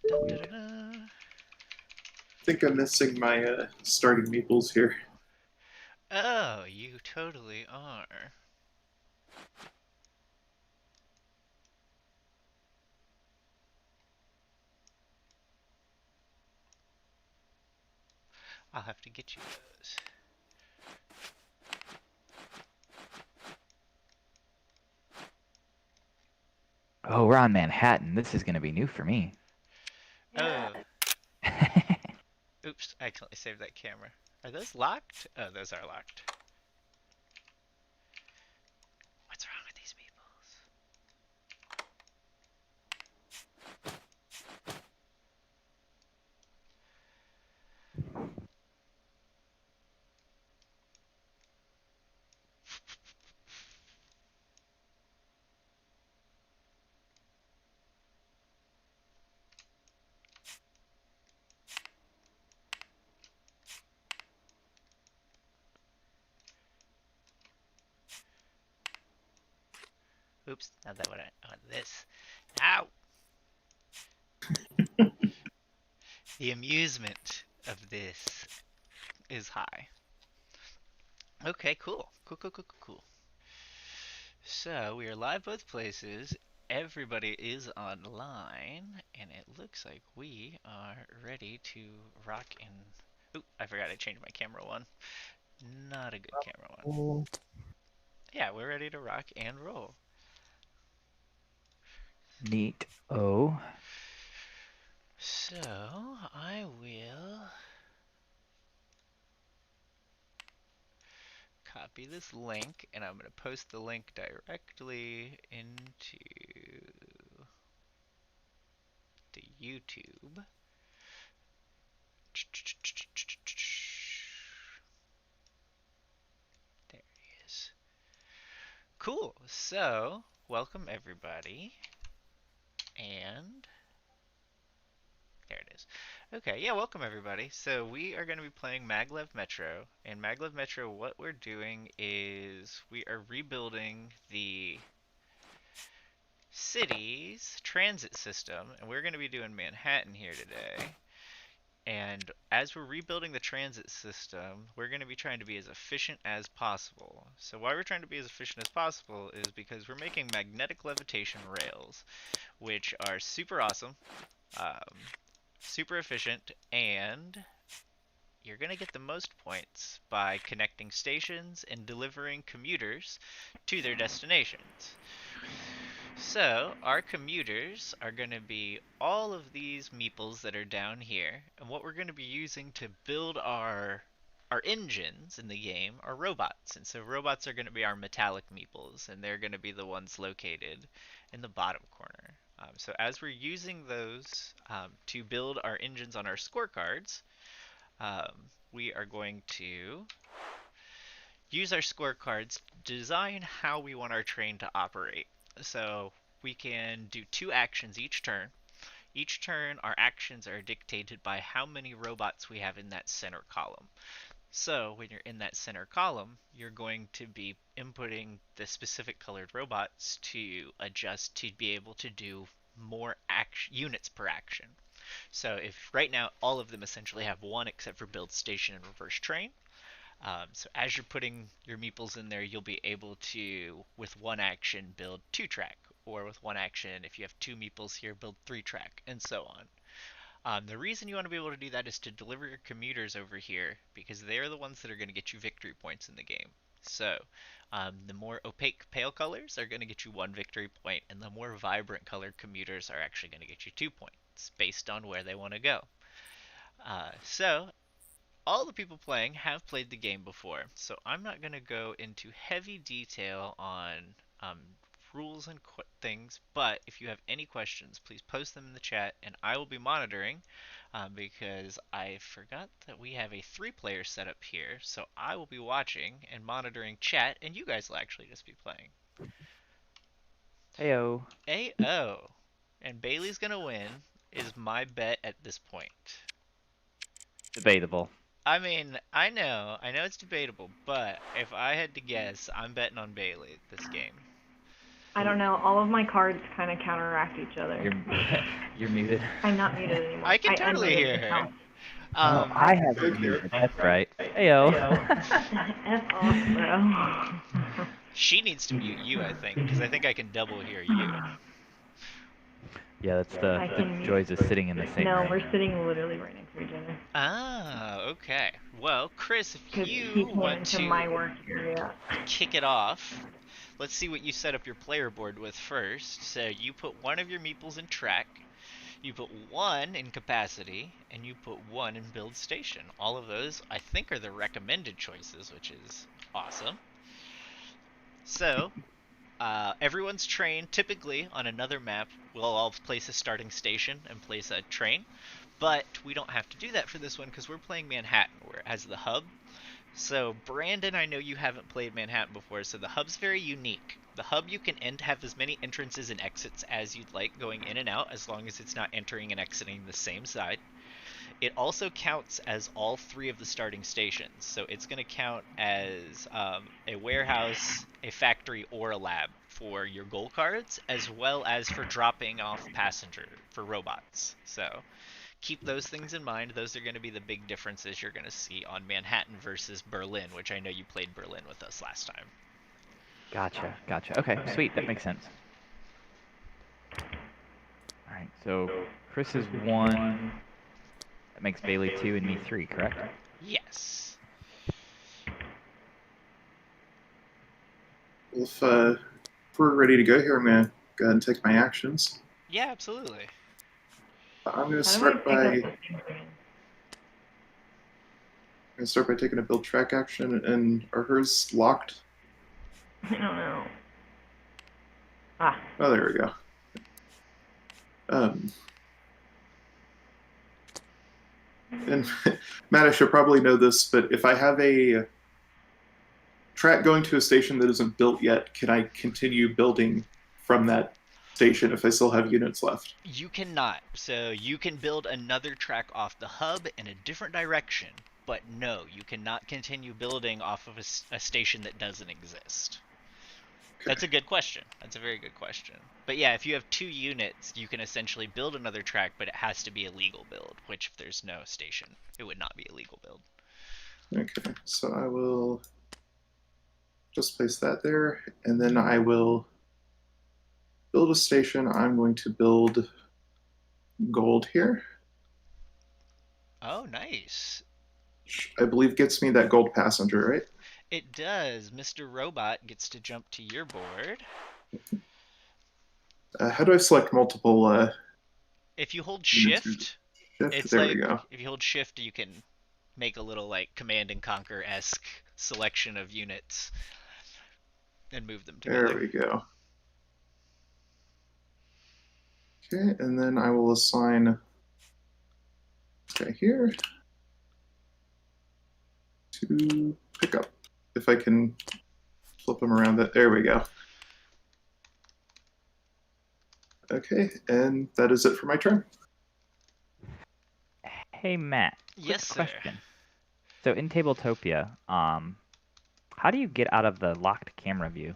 Dun, dun, dun, dun. I think I'm missing my starting meeples here. Oh, you totally are. I'll have to get you those. Oh, we're on Manhattan. This is gonna be new for me. Oh, oops, I accidentally saved that camera. Are those locked? Oh, those are locked. What's wrong with these people? Oops, not that what I want. This. Ow! The amusement of this is high. Okay, cool. Cool, cool, cool, cool, cool. So, we are live both places. Everybody is online, and it looks like we are ready to rock and. Oop, I forgot I changed my camera one. Not a good camera one. Oh. Yeah, we're ready to rock and roll. Neat. Oh. So, I will copy this link, and I'm going to post the link directly into the YouTube. There he is. Cool. So, welcome everybody. And there it is. Okay, yeah, welcome everybody. So, we are going to be playing Maglev Metro. In Maglev Metro, what we're doing is we are rebuilding the city's transit system, and we're going to be doing Manhattan here today. And as we're rebuilding the transit system, we're going to be trying to be as efficient as possible. So why we're trying to be as efficient as possible is because we're making magnetic levitation rails, which are super awesome, um, super efficient, and you're going to get the most points by connecting stations and delivering commuters to their destinations. So, our commuters are going to be all of these meeples that are down here, and what we're going to be using to build our engines in the game are robots. And so robots are going to be our metallic meeples, and they're going to be the ones located in the bottom corner. So as we're using those to build our engines on our scorecards, we are going to use our scorecards to design how we want our train to operate. So we can do two actions each turn. Each turn, our actions are dictated by how many robots we have in that center column. So when you're in that center column, you're going to be inputting the specific colored robots to adjust to be able to do more units per action. So if right now all of them essentially have one except for build station and reverse train, so as you're putting your meeples in there, you'll be able to, with one action, build two track, or with one action, if you have two meeples here, build three track, and so on. The reason you want to be able to do that is to deliver your commuters over here, because they're the ones that are going to get you victory points in the game. So, the more opaque pale colors are going to get you one victory point, and the more vibrant colored commuters are actually going to get you 2 points, based on where they want to go. So, all the people playing have played the game before, so I'm not going to go into heavy detail on um, rules and things, but if you have any questions, please post them in the chat and I will be monitoring because I forgot that we have a 3 player setup here, so I will be watching and monitoring chat and you guys will actually just be playing. Heyo. AO. And Bailey's going to win is my bet at this point. Debatable. I mean, I know it's debatable, but if I had to guess, I'm betting on Bailey this game. I don't know. All of my cards kind of counteract each other. You're muted. I'm not muted anymore. I can I totally unmuted hear her. myself. Oh, I have you Okay. muted. That's right. Heyo. F off, bro. She needs to mute you, I think, because I think I can double hear you. Yeah, that's I the can joys of sitting in the same No, room. we're sitting literally right next to each other. Ah, okay. Well, Chris, if Because he you came want into to my work area. kick it off, let's see what you set up your player board with first. So you put one of your meeples in track, you put one in capacity, and you put one in build station. All of those, I think, are the recommended choices, which is awesome. So, everyone's train, typically on another map, we'll all place a starting station and place a train. But we don't have to do that for this one because we're playing Manhattan, where it has the hub. So, Brandon, I know you haven't played Manhattan before, so the hub's very unique. The hub, you can have as many entrances and exits as you'd like going in and out, as long as it's not entering and exiting the same side. It also counts as all three of the starting stations, so it's going to count as a warehouse, a factory, or a lab for your goal cards, as well as for dropping off passenger for robots. So keep those things in mind. Those are going to be the big differences you're going to see on Manhattan versus Berlin, which I know you played Berlin with us last time. Gotcha. Okay, sweet. That makes sense. All right, so Chris is 1. That makes Bailey 2 and me 3, correct? Yes. Well, if we're ready to go here, I'm gonna go ahead and take my actions. Yeah, absolutely. I'm gonna How do I start pick up by the screen? taking a build track action, and are hers locked? I don't know. Ah. Oh, there we go. And Matt, I should probably know this, but if I have a track going to a station that isn't built yet, can I continue building from that station if I still have units left? You cannot. So you can build another track off the hub in a different direction, but no, you cannot continue building off of a station that doesn't exist. That's a good question. That's a very good question. But yeah, if you have 2 units, you can essentially build another track, but it has to be a legal build, which if there's no station, it would not be a legal build. Okay, so I will just place that there, and then I will build a station. I'm going to build gold here, Oh, nice. which I believe gets me that gold passenger, right? It does. Mr. Robot gets to jump to your board. How do I select multiple If you hold units? shift, Shift. it's There we like go. if you hold shift, you can make a little like Command and Conquer-esque selection of units and move them There together. we go. Okay, and then I will assign this guy here to pick up. If I can flip them around, that there we go. Okay, and that is it for my turn. Hey, Matt. Quick Yes, sir. question. So in Tabletopia, how do you get out of the locked camera view?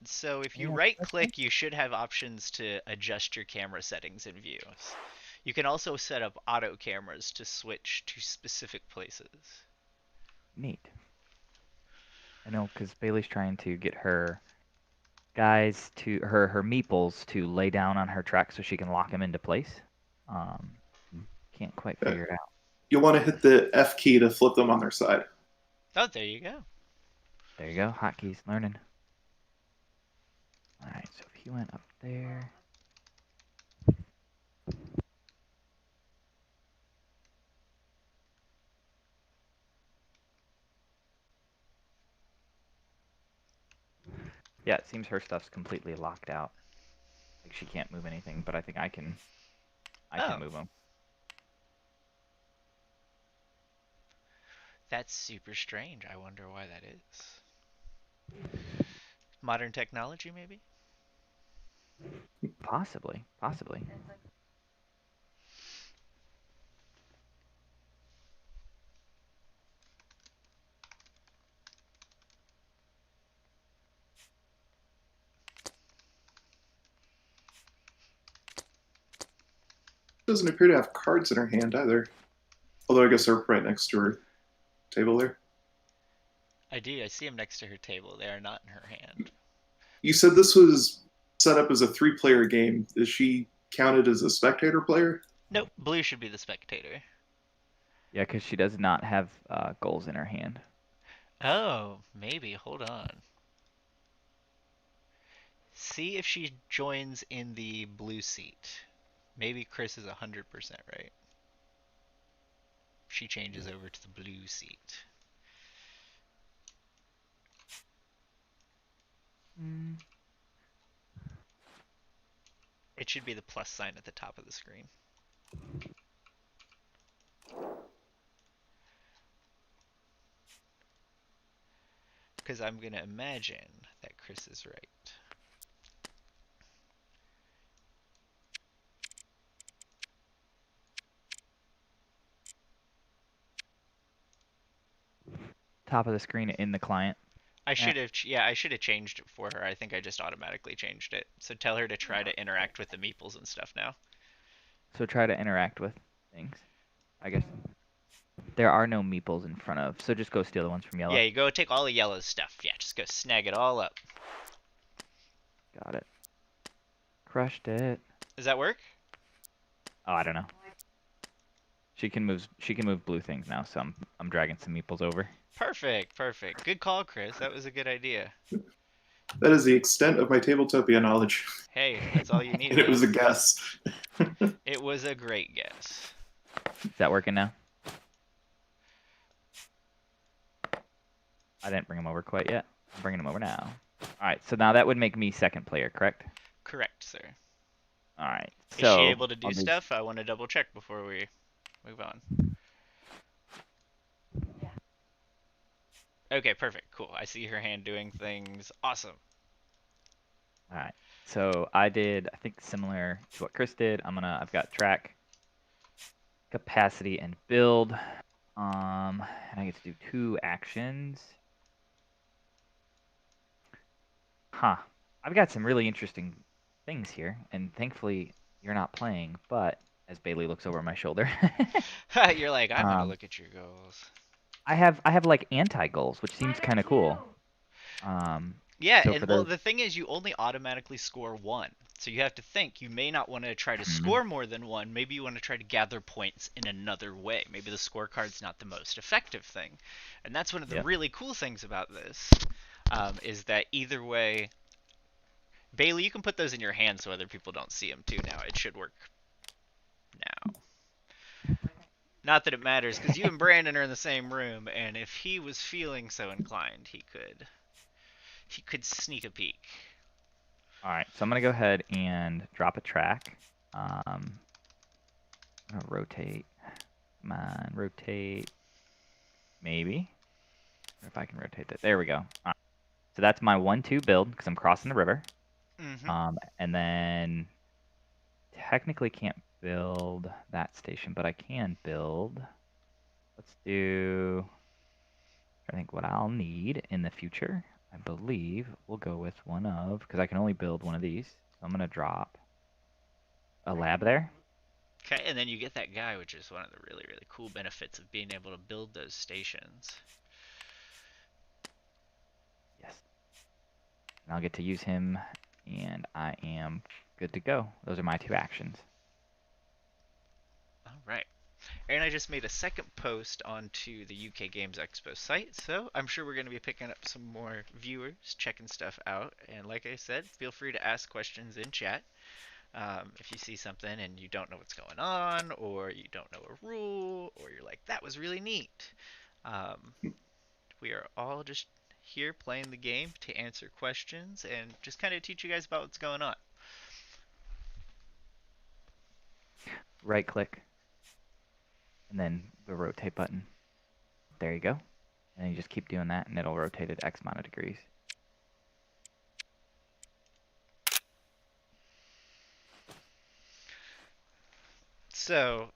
So if you Yeah, right that's click, you should have options to adjust your camera settings in views. You can also set up auto cameras to switch to specific places. neat. I know, because Bailey's trying to get her guys to her meeples to lay down on her track so she can lock them into place. Um, can't quite figure it out. You'll want to hit the F key to flip them on their side. Oh, there you go. There you go, hotkeys, learning. All right, so if he went up there. Yeah, it seems her stuff's completely locked out. Like she can't move anything, but I think I can Oh. move them. That's super strange. I wonder why that is. Modern technology, maybe? Possibly. Doesn't appear to have cards in her hand either. Although I guess they're right next to her table there. I do. I see them next to her table. They are not in her hand. You said this was set up as a 3-player game. Is she counted as a spectator player? Nope. Blue should be the spectator. Yeah, because she does not have goals in her hand. Oh, maybe. Hold on. See if she joins in the blue seat. Maybe Chris is 100% right. She changes over to the blue seat. It should be the plus sign at the top of the screen. Because I'm going to imagine that Chris is right. Top of the screen in the client. I should have, yeah, I should have changed it for her. I think I just automatically changed it. So tell her to try to interact with the meeples and stuff now. So try to interact with things. I guess there are no meeples in front of, so just go steal the ones from yellow. Yeah, you go take all the yellow stuff. Yeah, just go snag it all up. Got it. Crushed it. Does that work? Oh, I don't know. She can move blue things now, so I'm dragging some meeples over. Perfect, perfect. Good call, Chris. That was a good idea. That is the extent of my Tabletopia knowledge. Hey, that's all you And needed. it was a guess. It was a great guess. Is that working now? I didn't bring him over quite yet. I'm bringing him over now. Alright, so now that would make me second player, correct? Correct, sir. Alright, Is so... she able to do I'll stuff? I want to double check before we move on. Okay, perfect. Cool. I see her hand doing things. Awesome. Alright, so I did, I think, similar to what Chris did. I've got track, capacity, and build. And I get to do 2 actions. Huh. I've got some really interesting things here, and thankfully you're not playing, but as Bailey looks over my shoulder, You're like, I'm gonna Um, look at your goals. I have like anti-goals, which seems kind of cool. Yeah, So and for well, the the thing is, you only automatically score 1. So you have to think, you may not want to try to Mhm. score more than 1. Maybe you want to try to gather points in another way. Maybe the scorecard's not the most effective thing. And that's one of the Yep. really cool things about this, is that either way... Bailey, you can put those in your hand so other people don't see them too now. It should work now. Not that it matters, because you and Brandon are in the same room, and if he was feeling so inclined, he could sneak a peek. Alright, so I'm gonna go ahead and drop a track. I'm gonna rotate. Come on, rotate. Maybe. If I can rotate that. There we go. Alright. So that's my 1-2 build, because I'm crossing the river. And then technically can't build that station, but I can build. Let's do. I think what I'll need in the future, I believe, we'll go with one of, because I can only build one of these. So I'm gonna drop a lab there. Okay, and then you get that guy, which is one of the really, really cool benefits of being able to build those stations. Yes. And I'll get to use him, and I am good to go. Those are my 2 actions. All right. And I just made a second post onto the UK Games Expo site, so I'm sure we're going to be picking up some more viewers, checking stuff out. And like I said, feel free to ask questions in chat. If you see something and you don't know what's going on, or you don't know a rule, or you're like, that was really neat. We are all just here playing the game to answer questions and just kind of teach you guys about what's going on. Right click, and then the rotate button. There you go. And then you just keep doing that, and it'll rotate it X amount of degrees. So,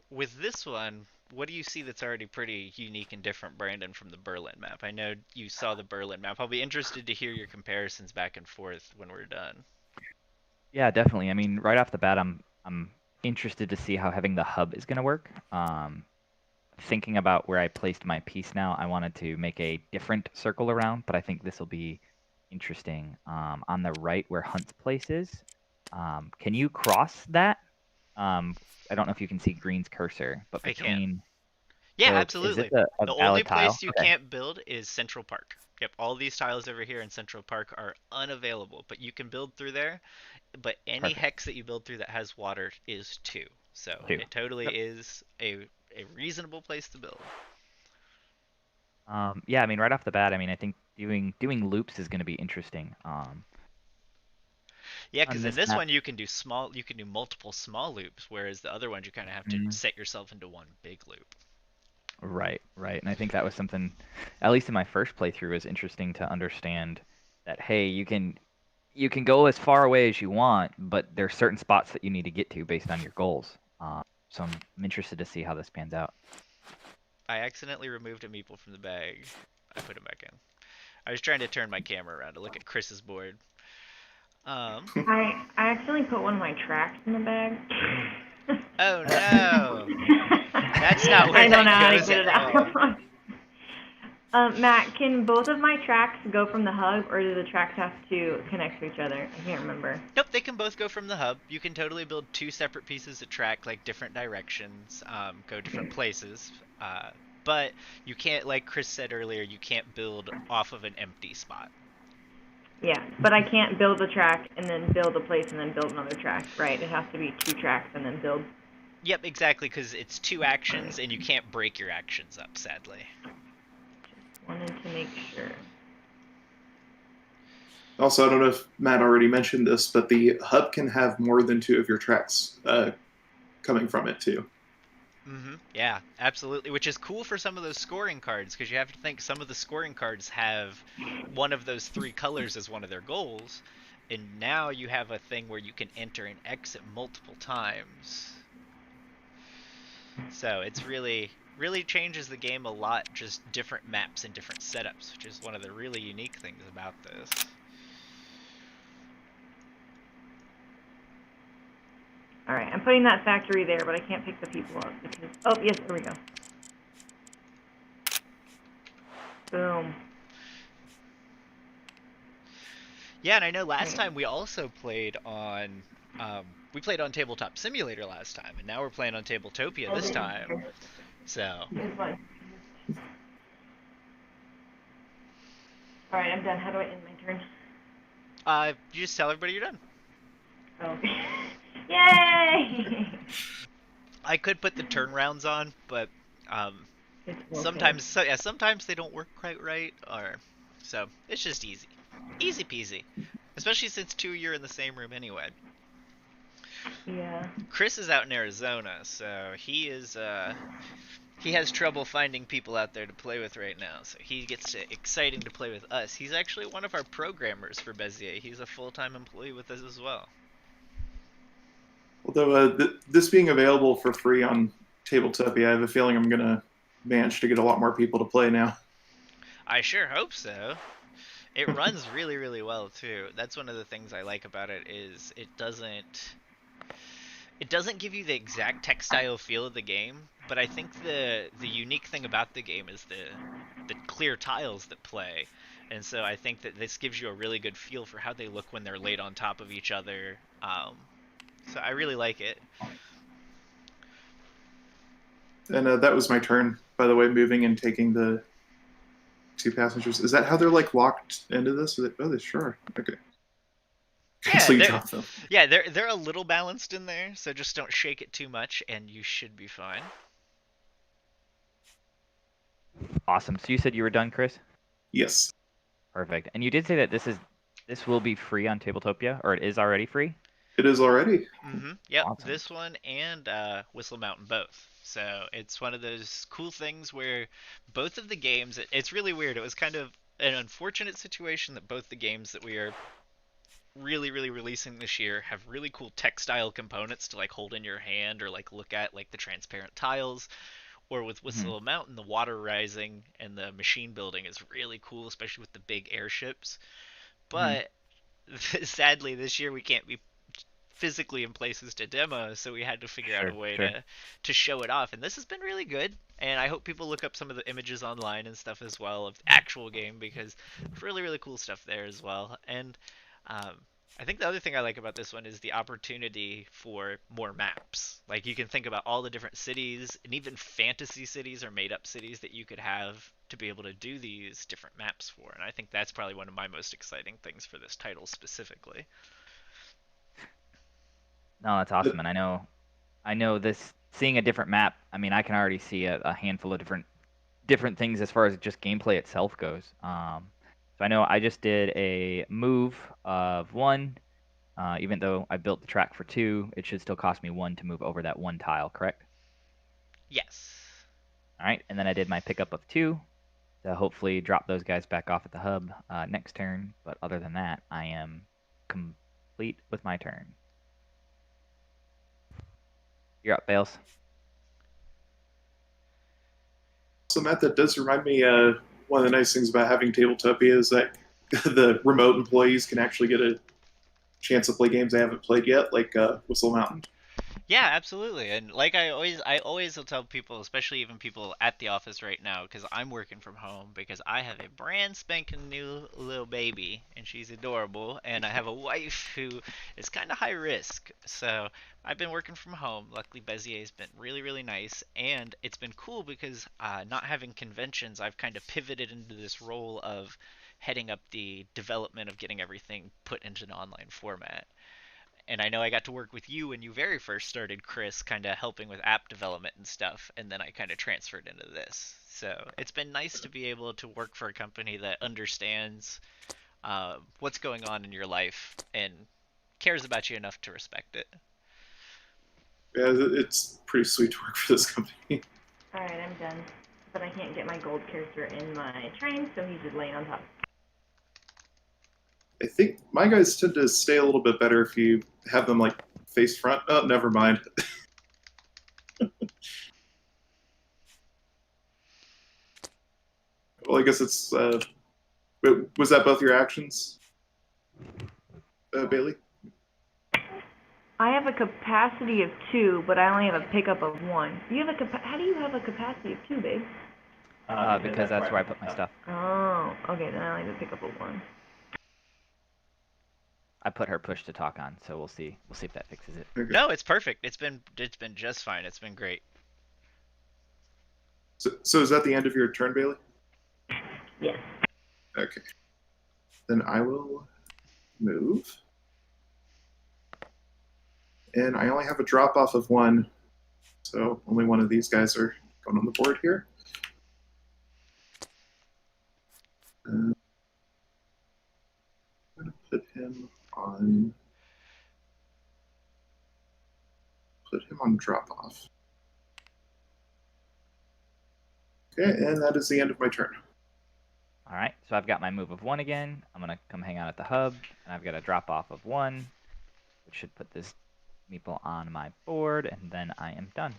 with this one, what do you see that's already pretty unique and different, Brandon, from the Berlin map? I know you saw the Berlin map. I'll be interested to hear your comparisons back and forth when we're done. Yeah, definitely. I mean, right off the bat, I'm interested to see how having the hub is going to work. Thinking about where I placed my piece now, I wanted to make a different circle around, but I think this will be interesting. On the right where Hunt's place is, can you cross that? I don't know if you can see Green's cursor, but I can. between Yeah, so is this absolutely. a The only valid tile? place you Okay, can't build is Central Park. Yep, all these tiles over here in Central Park are unavailable, but you can build through there. But any perfect. hex that you build through that has water is two. So Two. it totally Yep. is a reasonable place to build. Yeah, I mean, right off the bat, I mean, I think doing loops is going to be interesting. Yeah, On because in this this map, one you can do multiple small loops, whereas the other ones you kind of have to mm, set yourself into one big loop. right, right, and I think that was something, at least in my first playthrough, was interesting to understand that hey, you can go as far away as you want, but there's certain spots that you need to get to based on your goals. So I'm interested to see how this pans out. I accidentally removed a meeple from the bag. I put him back in. I was trying to turn my camera around to look at Chris's board. Um, I accidentally put one of my tracks in the bag. oh no! That's not where I don't know that how to goes get at it all. out. Matt, can both of my tracks go from the hub, or do the tracks have to connect to each other? I can't remember. Nope, they can both go from the hub. You can totally build two separate pieces of track, like different directions, go different places. But you can't, like Chris said earlier, you can't build off of an empty spot. Yeah, but I can't build a track and then build a place and then build another track, right? It has to be two tracks and then build. Yep, exactly, because it's two actions Alright. and you can't break your actions up, sadly. Just wanted to make sure. Also, I don't know if Matt already mentioned this, but the hub can have more than two of your tracks coming from it too. Yeah, absolutely. Which is cool for some of those scoring cards, because you have to think some of the scoring cards have one of those three colors as one of their goals, and now you have a thing where you can enter and exit multiple times. So it's really changes the game a lot, just different maps and different setups, which is one of the really unique things about this. Alright, I'm putting that factory there, but I can't pick the people up because... Oh, yes, there we go. Boom. Yeah, and I know last time we also played on we played on Tabletop Simulator last time, and now we're playing on Tabletopia this time. So It's fine. Alright, I'm done. How do I end my turn? you just tell everybody you're done. Oh. Yay! I could put the turnarounds on, but It's okay. sometimes they don't work quite right, or so it's just easy peasy. Especially since two of you are in the same room anyway. Yeah. Chris is out in Arizona, so he has trouble finding people out there to play with right now. So he gets exciting to play with us. He's actually one of our programmers for Bezier. He's a full-time employee with us as well. Although this being available for free on Tabletopia, I have a feeling I'm going to manage to get a lot more people to play now. I sure hope so. It runs really well too. That's one of the things I like about it is it doesn't give you the exact textile feel of the game, but I think the unique thing about the game is the clear tiles that play. And so I think that this gives you a really good feel for how they look when they're laid on top of each other. So I really like it. And that was my turn, by the way, moving and taking the two passengers. Is that how they're like locked into this? Oh, they sure. Okay. Yeah, So you drop them. they're a little balanced in there, so just don't shake it too much, and you should be fine. Awesome. So you said you were done, Chris? Yes. Perfect. And you did say that this will be free on Tabletopia, or it is already free? It is already. Yep, Awesome. this one and Whistle Mountain both. So it's one of those cool things where both of the games, it's really weird. It was kind of an unfortunate situation that both the games that we are really releasing this year have really cool textile components to like hold in your hand or like look at, like the transparent tiles. Or with Whistle Mountain, the water rising and the machine building is really cool, especially with the big airships. Mm-hmm. But sadly, this year we can't be physically in places to demo, so we had to figure out a Sure, way sure. to show it off. And this has been really good. And I hope people look up some of the images online and stuff as well of the actual game, because it's really, really cool stuff there as well. And um, I think the other thing I like about this one is the opportunity for more maps. Like, you can think about all the different cities, and even fantasy cities or made up cities that you could have to be able to do these different maps for. And I think that's probably one of my most exciting things for this title specifically. No, that's awesome. And I know this seeing a different map. I mean, I can already see a handful of different things as far as just gameplay itself goes. So I know I just did a move of 1. Even though I built the track for 2, it should still cost me 1 to move over that 1 tile, correct? Yes. All right, and then I did my pickup of 2 to hopefully drop those guys back off at the hub next turn. But other than that, I am complete with my turn. You're up, Bales. So Matt, that does remind me. One of the nice things about having Tabletopia is that the remote employees can actually get a chance to play games they haven't played yet, like Whistle Mountain. Yeah, absolutely. And like I always will tell people, especially even people at the office right now, because I'm working from home, because I have a brand spanking new little baby, and she's adorable, and I have a wife who is kind of high risk. So I've been working from home. Luckily, Bezier's been really, really nice, and it's been cool because not having conventions, I've kind of pivoted into this role of heading up the development of getting everything put into an online format. And I know I got to work with you when you very first started, Chris, kind of helping with app development and stuff, and then I kind of transferred into this. So it's been nice to be able to work for a company that understands what's going on in your life and cares about you enough to respect it. Yeah, it's pretty sweet to work for this company. Alright, I'm done. But I can't get my gold character in my train, so he's just laying on top. I think my guys tend to stay a little bit better if you have them like face front. Oh, never mind. Well, I guess it's. Was that both your actions, Bailey? I have a capacity of 2, but I only have a pickup of 1. You have how do you have a capacity of 2, babe? Because that's where I put my stuff. Oh, okay, then I only have a pickup of 1. I put her push to talk on, so we'll see. We'll see if that fixes it. Okay. No, it's perfect. It's been just fine. It's been great. So is that the end of your turn, Bailey? Yes. Okay. Then I will move. And I only have a drop off of 1, so only one of these guys are going on the board here. I'm going to put him on drop off. Okay, and that is the end of my turn. All right, so I've got my move of 1 again. I'm gonna come hang out at the hub, and I've got a drop off of 1, which should put this meeple on my board, and then I am done.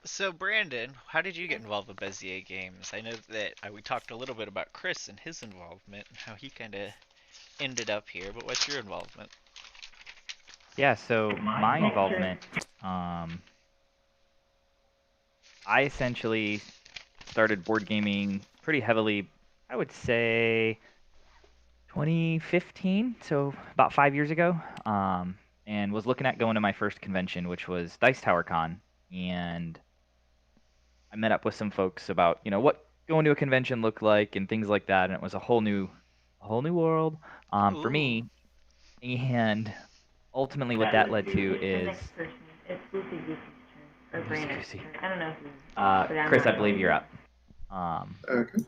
So, Brandon, how did you get involved with Bezier Games? I know that we talked a little bit about Chris and his involvement, and how he kind of ended up here, but what's your involvement? Yeah, so my involvement, I essentially started board gaming pretty heavily, I would say 2015, so about 5 years ago, and was looking at going to my first convention, which was Dice Tower Con, and I met up with some folks about, what going to a convention looked like and things like that, and it was a whole new world for Ooh. me. And ultimately, what That that led to the is next person. It's Lucy Goosey's turn. Or Brandon's Goosey. turn. I don't know who. Chris, I believe you're up. Okay.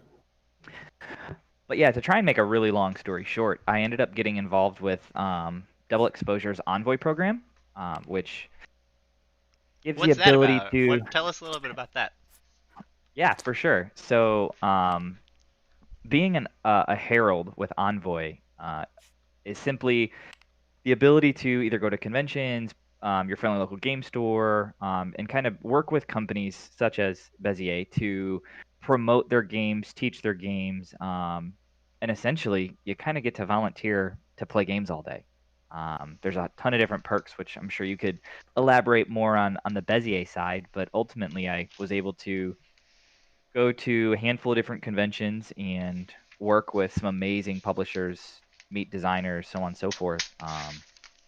But yeah, to try and make a really long story short, I ended up getting involved with Double Exposure's Envoy program, which gives What's the that ability about? to. Tell us a little bit about that. Yeah, for sure. So, being a herald with Envoy is simply the ability to either go to conventions, your friendly local game store, and kind of work with companies such as Bezier to promote their games, teach their games, and essentially you kind of get to volunteer to play games all day. There's a ton of different perks, which I'm sure you could elaborate more on the Bezier side, but ultimately I was able to go to a handful of different conventions and work with some amazing publishers, meet designers, so on and so forth,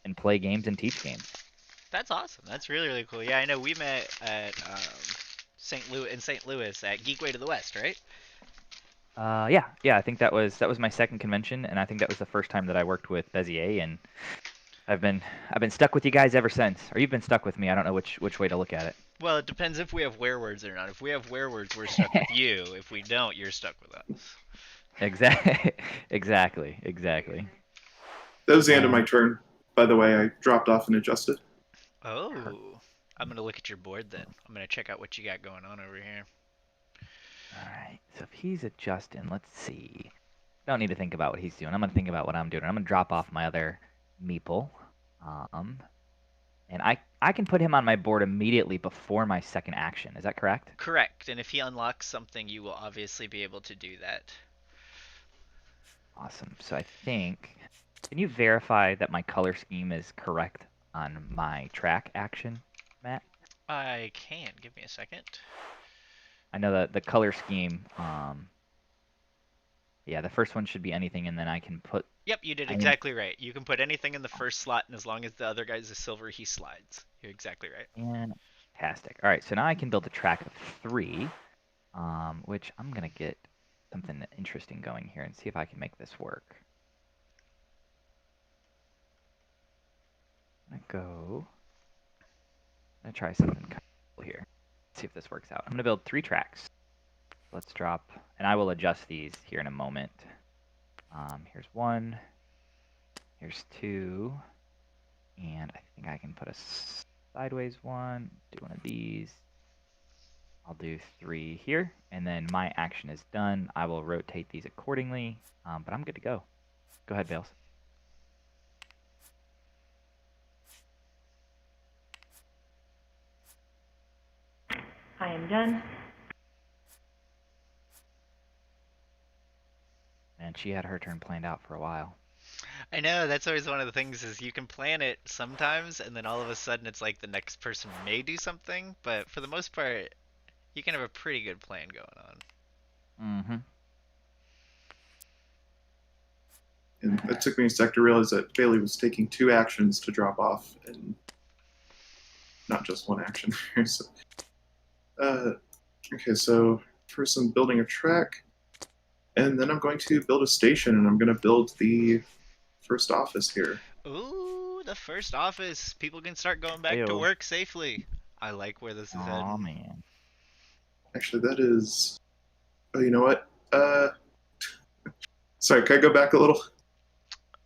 and play games and teach games. That's awesome. That's really, really cool. Yeah, I know we met at St. Louis at Geekway to the West, right? Yeah. I think that was my second convention, and I think that was the first time that I worked with Bezier, and I've been stuck with you guys ever since. Or you've been stuck with me. I don't know which way to look at it. Well, it depends if we have werewords or not. If we have werewords, we're stuck with you. If we don't, you're stuck with us. Exactly. That was the end of my turn. By the way, I dropped off and adjusted. Oh, I'm gonna look at your board then. I'm gonna check out what you got going on over here. All right. So if he's adjusting, let's see. Don't need to think about what he's doing. I'm gonna think about what I'm doing. I'm gonna drop off my other meeple, and I can put him on my board immediately before my second action. Is that correct? Correct. And if he unlocks something, you will obviously be able to do that. Awesome. So I think, can you verify that my color scheme is correct on my track action, Matt? I can. Give me a second. I know that the color scheme, yeah, the first one should be anything, and then I can put. Yep, you did exactly right. You can put anything in the first slot, and as long as the other guy's a silver, he slides. You're exactly right. Fantastic. All right, so now I can build a track of 3, which I'm gonna get something interesting going here and see if I can make this work. I'm gonna try something kind of cool here. See if this works out. I'm gonna build 3 tracks. Let's drop, and I will adjust these here in a moment. Here's 1, here's 2, and I think I can put a sideways one, do one of these. I'll do 3 here, and then my action is done. I will rotate these accordingly, but I'm good to go. Go ahead, Bales. I am done. And she had her turn planned out for a while. I know, that's always one of the things is you can plan it sometimes, and then all of a sudden it's like the next person may do something, but for the most part, you can have a pretty good plan going on. Mm-hmm. And it took me a sec to realize that Bailey was taking 2 actions to drop off, and not just 1 action there. So, okay, so first I'm building a track, and then I'm going to build a station, and I'm going to build the first office here. Ooh, the first office. People can start going back to Ayo. work safely. I like where this is Oh heading. man. Actually, that is. Oh, you know what? Sorry, can I go back a little?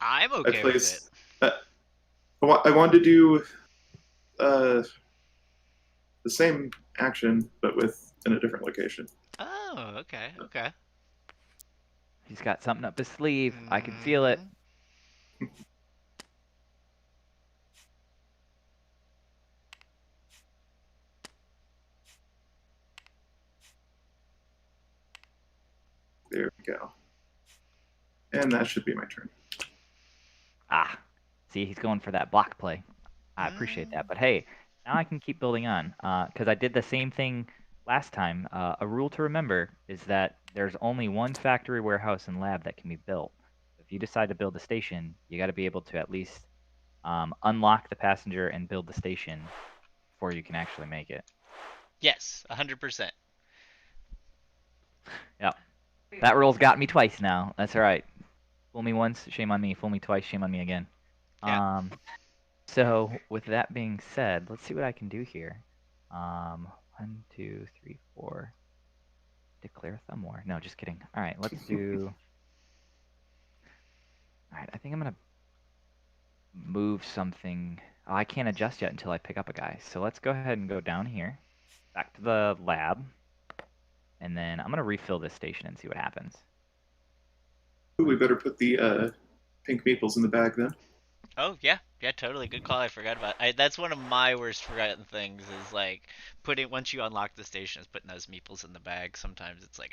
I'm okay with it. I wanted to do the same action, but in a different location. Oh, okay. He's got something up his sleeve. I can feel it. There we go. And that should be my turn. See, he's going for that block play. I appreciate that. But hey, now I can keep building on because I did the same thing last time. A rule to remember is that there's only one factory, warehouse, and lab that can be built. If you decide to build a station, you got to be able to at least unlock the passenger and build the station before you can actually make it. Yes, 100%. Yep. That rule's got me twice now. That's all right. Fool me once, shame on me. Fool me twice, shame on me again. Yeah. So with that being said, let's see what I can do here. 1, 2, 3, 4. Declare thumb war. No, just kidding. All right, let's do. All right, I think I'm gonna move something. Oh, I can't adjust yet until I pick up a guy. So let's go ahead and go down here, back to the lab, and then I'm gonna refill this station and see what happens. Ooh, we better put the pink meeples in the bag then. Oh, yeah. Yeah, totally. Good call. I forgot about. That's one of my worst forgotten things is like putting once you unlock the station, is putting those meeples in the bag. Sometimes it's like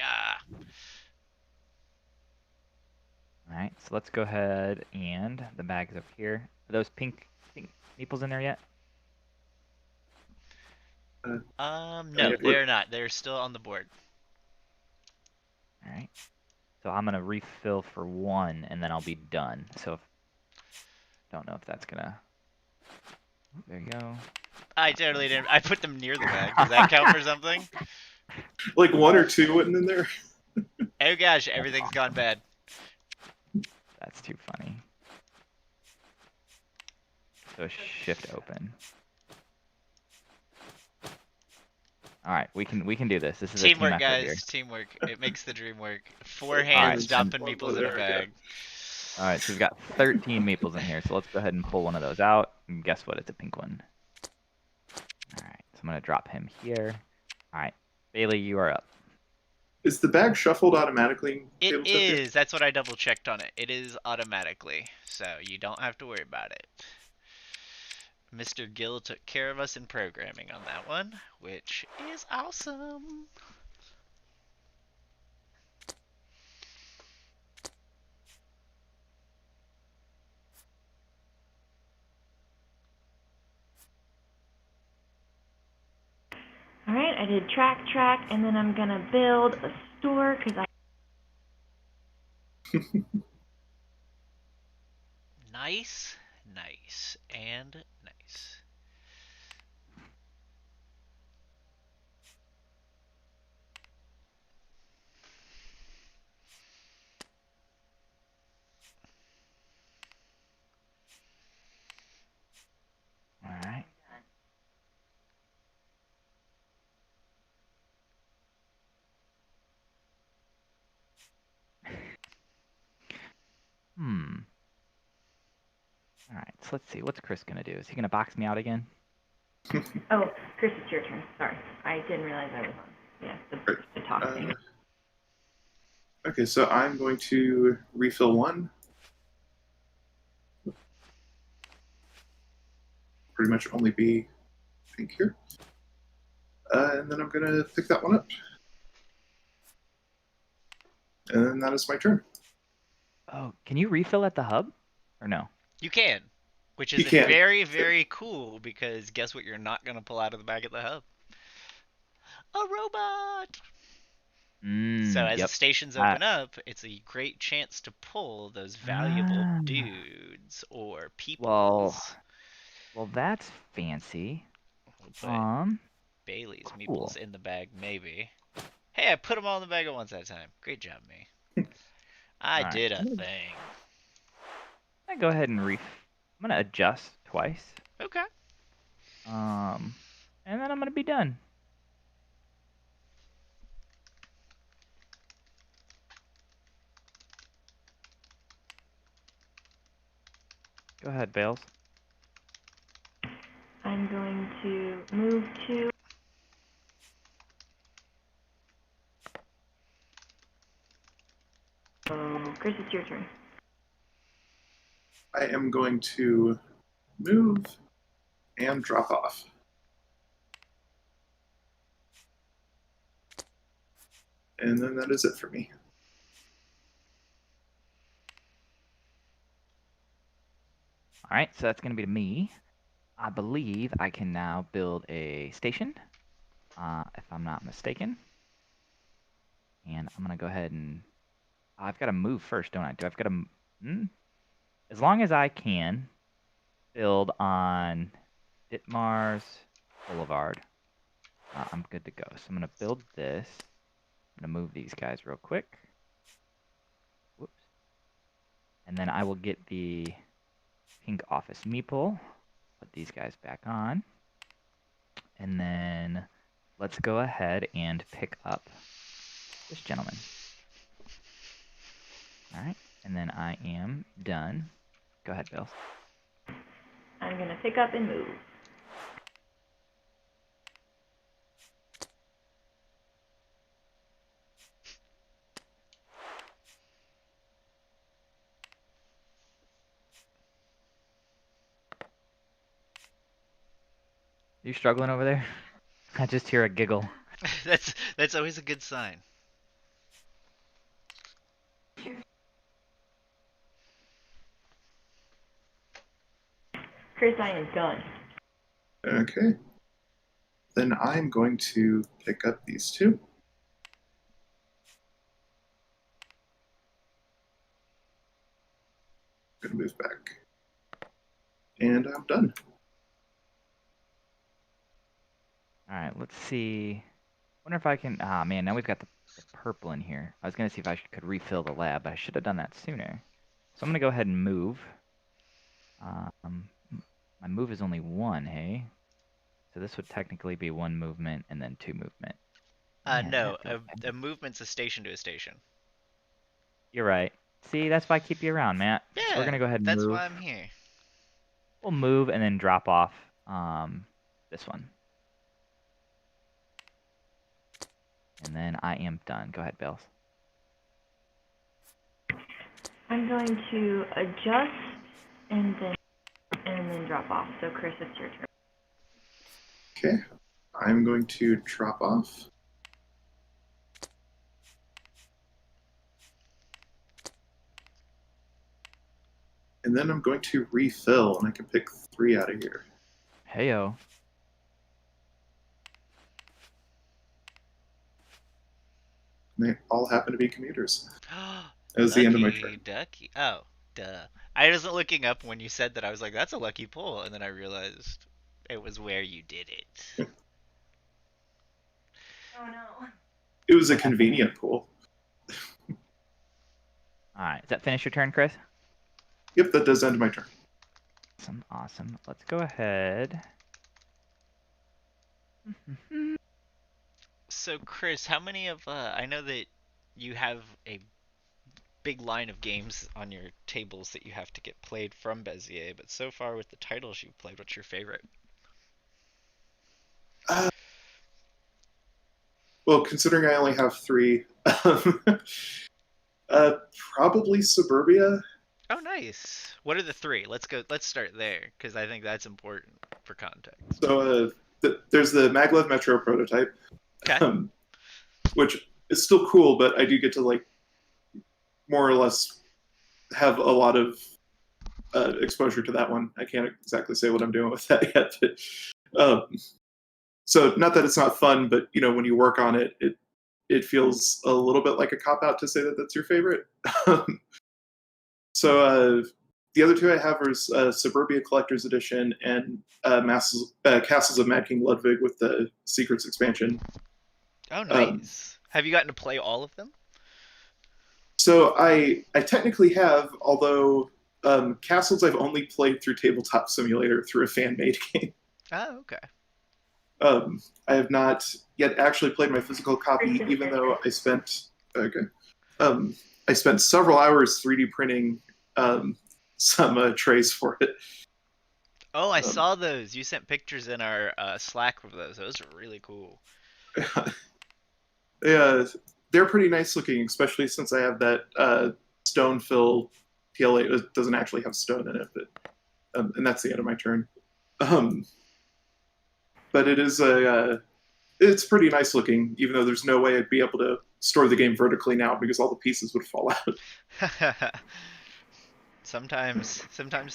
All right, so let's go ahead and the bag's up here. Are those pink meeples in there yet? No, Yeah, they're not. They're still on the board. All right. So I'm gonna refill for one, and then I'll be done. So don't know if that's gonna. There you go. I totally didn't. I put them near the bag. Does that count for something? like one or two went in there. Oh gosh, everything's gone bad. That's too funny. So shift open. All right, we can do this. This is a team Teamwork, effort here. guys. Teamwork. It makes the dream work. Four All hands right, dumping One meeples in a there, yeah. bag. All right, so we've got 13 meeples in here. So let's go ahead and pull one of those out. And guess what? It's a pink one. All right, so I'm gonna drop him here. All right, Bailey, you are up. Is the bag shuffled automatically in It tabletop here? is. That's what I double checked on it. It is automatically, so you don't have to worry about it. Mr. Gill took care of us in programming on that one, which is awesome. All right, I did track, and then I'm gonna build a store because I. Nice, nice, and nice. All right. Hmm. All right, so let's see. What's Chris gonna do? Is he gonna box me out again? Oh, Chris, it's your turn. Sorry, I didn't realize I was on. Yeah, Right. the talk thing. Okay, so I'm going to refill one. Pretty much only be pink here. And then I'm going to pick that one up. And then that is my turn. Oh, can you refill at the hub, or no? You can, which You is can. very, very cool because guess what you're not going to pull out of the bag at the hub? A robot! So as the Yep. stations open up, it's a great chance to pull those valuable Ah, dudes or well, peoples. well, that's fancy. We'll put Bailey's meeples Cool. in the bag, maybe. Hey, I put them all in the bag at once at a time. Great job, me. I All right, did so a thing. I'm gonna go ahead and I'm gonna adjust twice. Okay. And then I'm gonna be done. Go ahead, Bales. I'm going to move to. Oh, Chris, it's your turn. I am going to move and drop off. And then that is it for me. All right, so that's gonna be me. I believe I can now build a station, if I'm not mistaken. And I'm gonna go ahead and I've got to move first, don't I? Do I've got to? As long as I can build on Ditmars Boulevard, I'm good to go. So I'm gonna build this. I'm gonna move these guys real quick. Whoops. And then I will get the pink office meeple. Put these guys back on. And then let's go ahead and pick up this gentleman. All right. And then I am done. Go ahead, Bill. I'm gonna pick up and move. You struggling over there? I just hear a giggle. That's always a good sign. Chris, I am done. Okay. Then I'm going to pick up these two. Gonna move back. And I'm done. All right, let's see. Wonder if I can. Ah, man, now we've got the purple in here. I was gonna see if I could refill the lab, but I should have done that sooner. So I'm gonna go ahead and move. My move is only one, hey? So this would technically be one movement and then two movement. Man, No, that feels bad. a movement's a station to a station. You're right. See, that's why I keep you around, Matt. So we're Yeah, gonna go ahead and that's move. why I'm here. We'll move and then drop off this one. And then I am done. Go ahead, Bills. I'm going to adjust and then drop off. So Chris, it's your turn. Okay. I'm going to drop off. And then I'm going to refill, and I can pick 3 out of here. Heyo. And they all happen to be commuters. That was the end of my turn. Ducky. Oh, duh. I wasn't looking up when you said that. I was like, that's a lucky pull, and then I realized it was where you did it. Oh no. It was a convenient pull. Alright, does that finish your turn, Chris? Yep, that does end my turn. Awesome, awesome. Let's go ahead. So, Chris, how many of I know that you have a big line of games on your tables that you have to get played from Bezier, but so far with the titles you've played, what's your favorite? Well, considering I only have 3, probably Suburbia. Oh, nice. What are the 3? Let's start there, because I think that's important for context. So there's the Maglev Metro prototype, Okay. which is still cool, but I do get to like more or less have a lot of exposure to that one. I can't exactly say what I'm doing with that yet. But, so not that it's not fun, but you know when you work on it, it feels a little bit like a cop out to say that that's your favorite. So the other 2 I have are Suburbia Collector's Edition and Castles of Mad King Ludwig with the Secrets expansion. Oh, nice. Have you gotten to play all of them? So I technically have, although Castles I've only played through Tabletop Simulator through a fan-made game. Oh, okay. I have not yet actually played my physical copy, even though I spent I spent several hours 3D printing some trays for it. Oh, I saw those. You sent pictures in our Slack of those. Those are really cool. Yeah, they're pretty nice looking, especially since I have that stone fill PLA. It doesn't actually have stone in it, but and that's the end of my turn. But it is it's pretty nice looking, even though there's no way I'd be able to store the game vertically now because all the pieces would fall out. Sometimes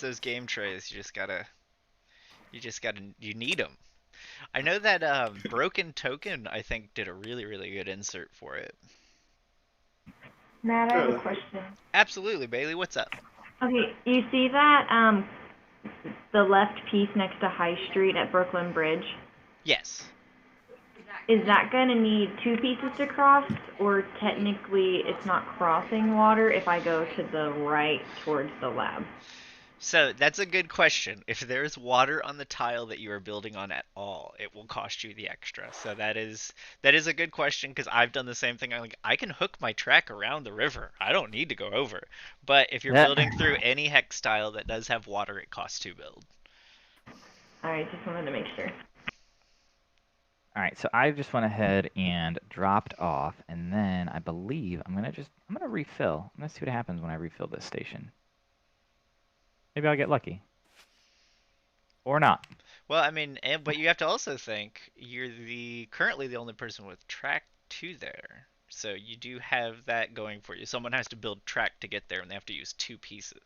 those game trays, you need them. I know that Broken Token, I think, did a really, really good insert for it. Matt, I have a question. Absolutely, Bailey. What's up? Okay, you see that the left piece next to High Street at Brooklyn Bridge? Yes. Is that going to need 2 pieces to cross, or technically it's not crossing water if I go to the right towards the lab? So that's a good question. If there's water on the tile that you are building on at all, it will cost you the extra. So that is a good question because I've done the same thing. I'm like, I can hook my track around the river. I don't need to go over. But if you're building through any hex tile that does have water, it costs to build. Alright, just wanted to make sure. Alright, so I just went ahead and dropped off, and then I believe I'm gonna refill. I'm gonna see what happens when I refill this station. Maybe I'll get lucky. Or not. Well, I mean, but you have to also think you're currently the only person with track to there. So you do have that going for you. Someone has to build track to get there, and they have to use two pieces.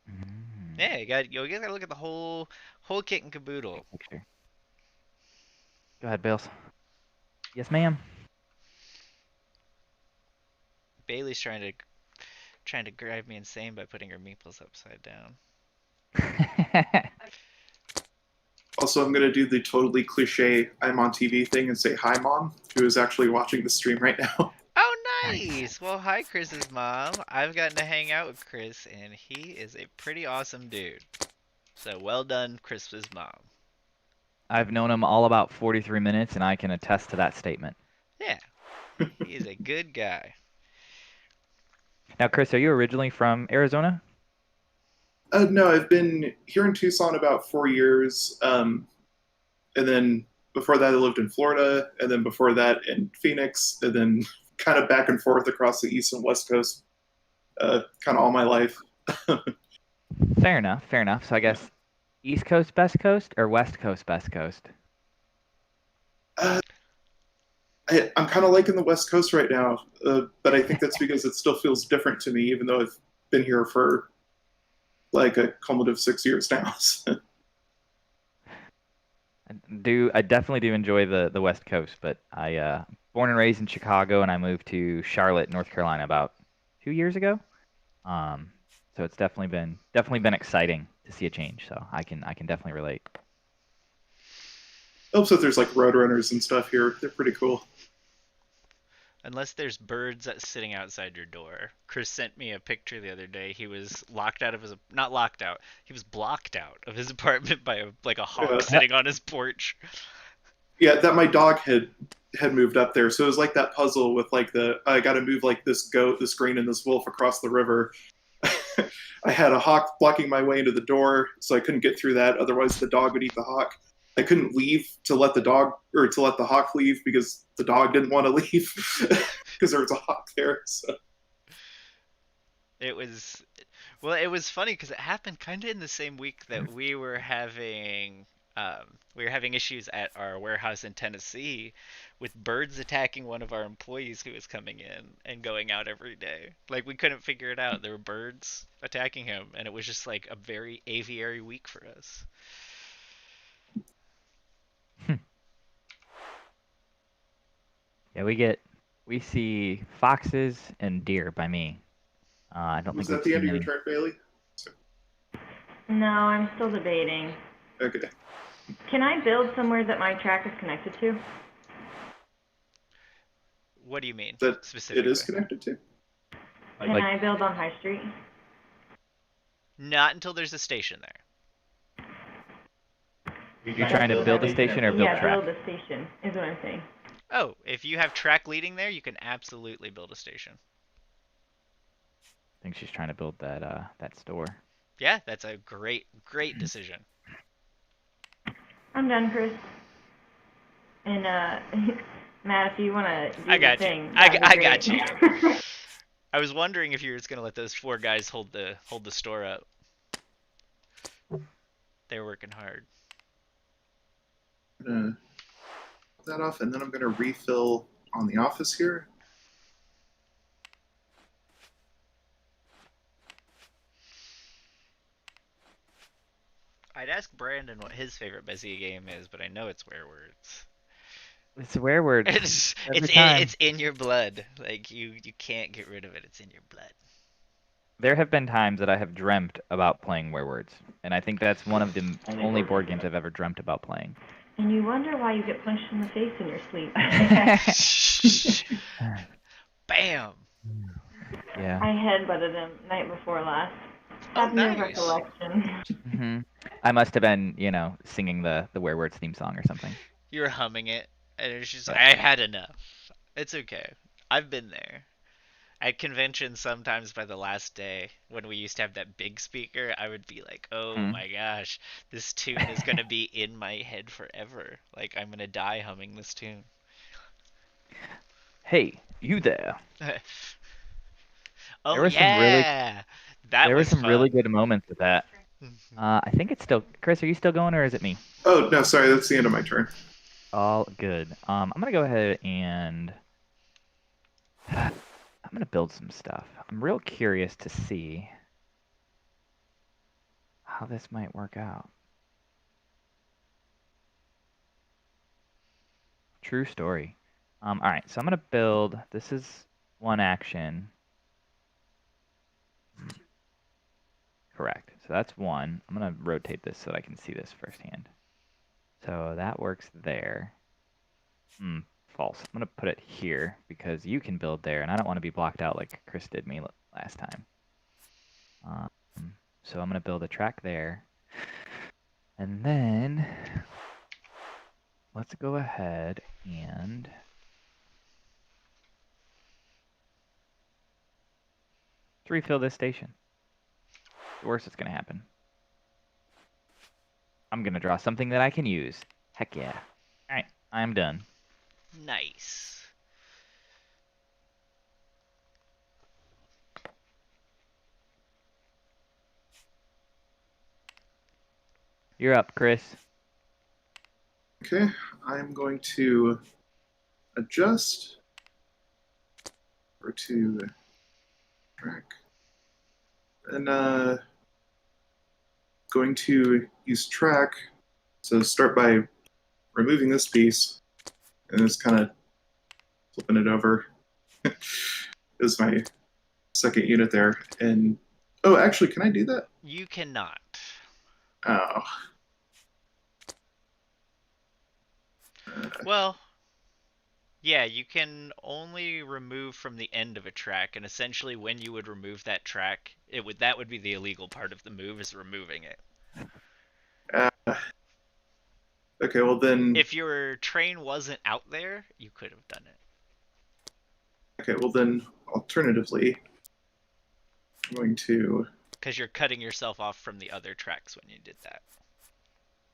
Mm. Yeah, you guys gotta look at the whole kit and caboodle. Picture. Go ahead, Bales. Yes, ma'am. Bailey's trying to drive me insane by putting her meeples upside down. Also, I'm going to do the totally cliche I'm on TV thing and say hi, Mom, who is actually watching the stream right now. Oh, Nice. nice! Well, hi, Chris's mom. I've gotten to hang out with Chris, and he is a pretty awesome dude. So well done, Chris's mom. I've known him all about 43 minutes, and I can attest to that statement. Yeah, he is a good guy. Now, Chris, are you originally from Arizona? No, I've been here in Tucson about 4 years. And then before that, I lived in Florida. And then before that, in Phoenix. And then kind of back and forth across the East and West Coast, kind of all my life. Fair enough, fair enough. So I guess East Coast, Best Coast, or West Coast, Best Coast? Uh, I'm kind of liking the West Coast right now, but I think that's because it still feels different to me, even though I've been here for like a cumulative 6 years now. I definitely do enjoy the West Coast, but I born and raised in Chicago, and I moved to Charlotte, North Carolina about 2 years ago. So it's definitely been exciting to see a change. So I can definitely relate. Helps that there's like roadrunners and stuff here. They're pretty cool. Unless there's birds that's sitting outside your door. Chris sent me a picture the other day. He was locked out of his not locked out. He was blocked out of his apartment by a hawk Yeah. sitting on his porch. Yeah, that my dog had moved up there, so it was like that puzzle with like the I got to move like this goat, this green, and this wolf across the river. I had a hawk blocking my way into the door, so I couldn't get through that. Otherwise, the dog would eat the hawk. I couldn't leave to let the dog or to let the hawk leave because the dog didn't want to leave because there was a hawk there. So. It was it was funny because it happened kind of in the same week that we were having issues at our warehouse in Tennessee with birds attacking one of our employees who was coming in and going out every day. Like we couldn't figure it out. There were birds attacking him, and it was just like a very aviary week for us. Yeah, we see foxes and deer by me. I don't Was think that we've the end seen of your any. turn, Bailey? No, I'm still debating. Okay. Can I build somewhere that my track is connected to? What do you mean That it specifically? is connected to? Can Like- I build on High Street? Not until there's a station there. You're trying to build a station or build Yeah, track? build a station is what I'm saying. Oh, if you have track leading there, you can absolutely build a station. I think she's trying to build that store. Yeah, that's a great decision. I'm done, Chris. And Matt, if you want to do I got the you. thing, I got you. I was wondering if you were just gonna let those four guys hold the store up. They're working hard. I'm gonna put that off, and then I'm gonna refill on the office here. I'd ask Brandon what his favorite Bezier game is, but I know it's Werewords. It's a werewolf. It's in your blood. Like you can't get rid of it. It's in your blood. There have been times that I have dreamt about playing Werewords, and I think that's one of the only board games I've ever dreamt about playing. And you wonder why you get punched in the face in your sleep. Bam. Yeah. I headbutted him night before last. Oh, Have no nice. recollection. I must have been, singing the Werewords theme song or something. You were humming it, and it was just I had enough. It's okay. I've been there. At conventions, sometimes by the last day, when we used to have that big speaker, I would be like, oh my gosh, this tune is going to be in my head forever. Like, I'm going to die humming this tune. Hey, you there. Oh, There were yeah! That There were was some fun. really good moments with that. I think it's still Chris. Are you still going, or is it me? Oh no, sorry, that's the end of my turn. All good. I'm gonna go ahead and I'm gonna build some stuff. I'm real curious to see how this might work out. True story. All right, so I'm gonna build. This is one action. Correct. So that's one. I'm gonna rotate this so that I can see this firsthand. So that works there. False. I'm gonna put it here because you can build there, and I don't want to be blocked out like Chris did me last time. So I'm gonna build a track there, and then let's go ahead and refill this station. The worst that's gonna happen. I'm gonna draw something that I can use. Heck yeah. All right, I'm done. Nice. You're up, Chris. Okay, I'm going to adjust or to track, and going to use track. So start by removing this piece, and just kind of flipping it over. Is my second unit there, and oh, actually, can I do that? You cannot. Oh. Well, yeah, you can only remove from the end of a track, and essentially when you would remove that track, that would be the illegal part of the move, is removing it. Okay, well then. If your train wasn't out there, you could have done it. Okay, well then, alternatively, I'm going to. Because you're cutting yourself off from the other tracks when you did that.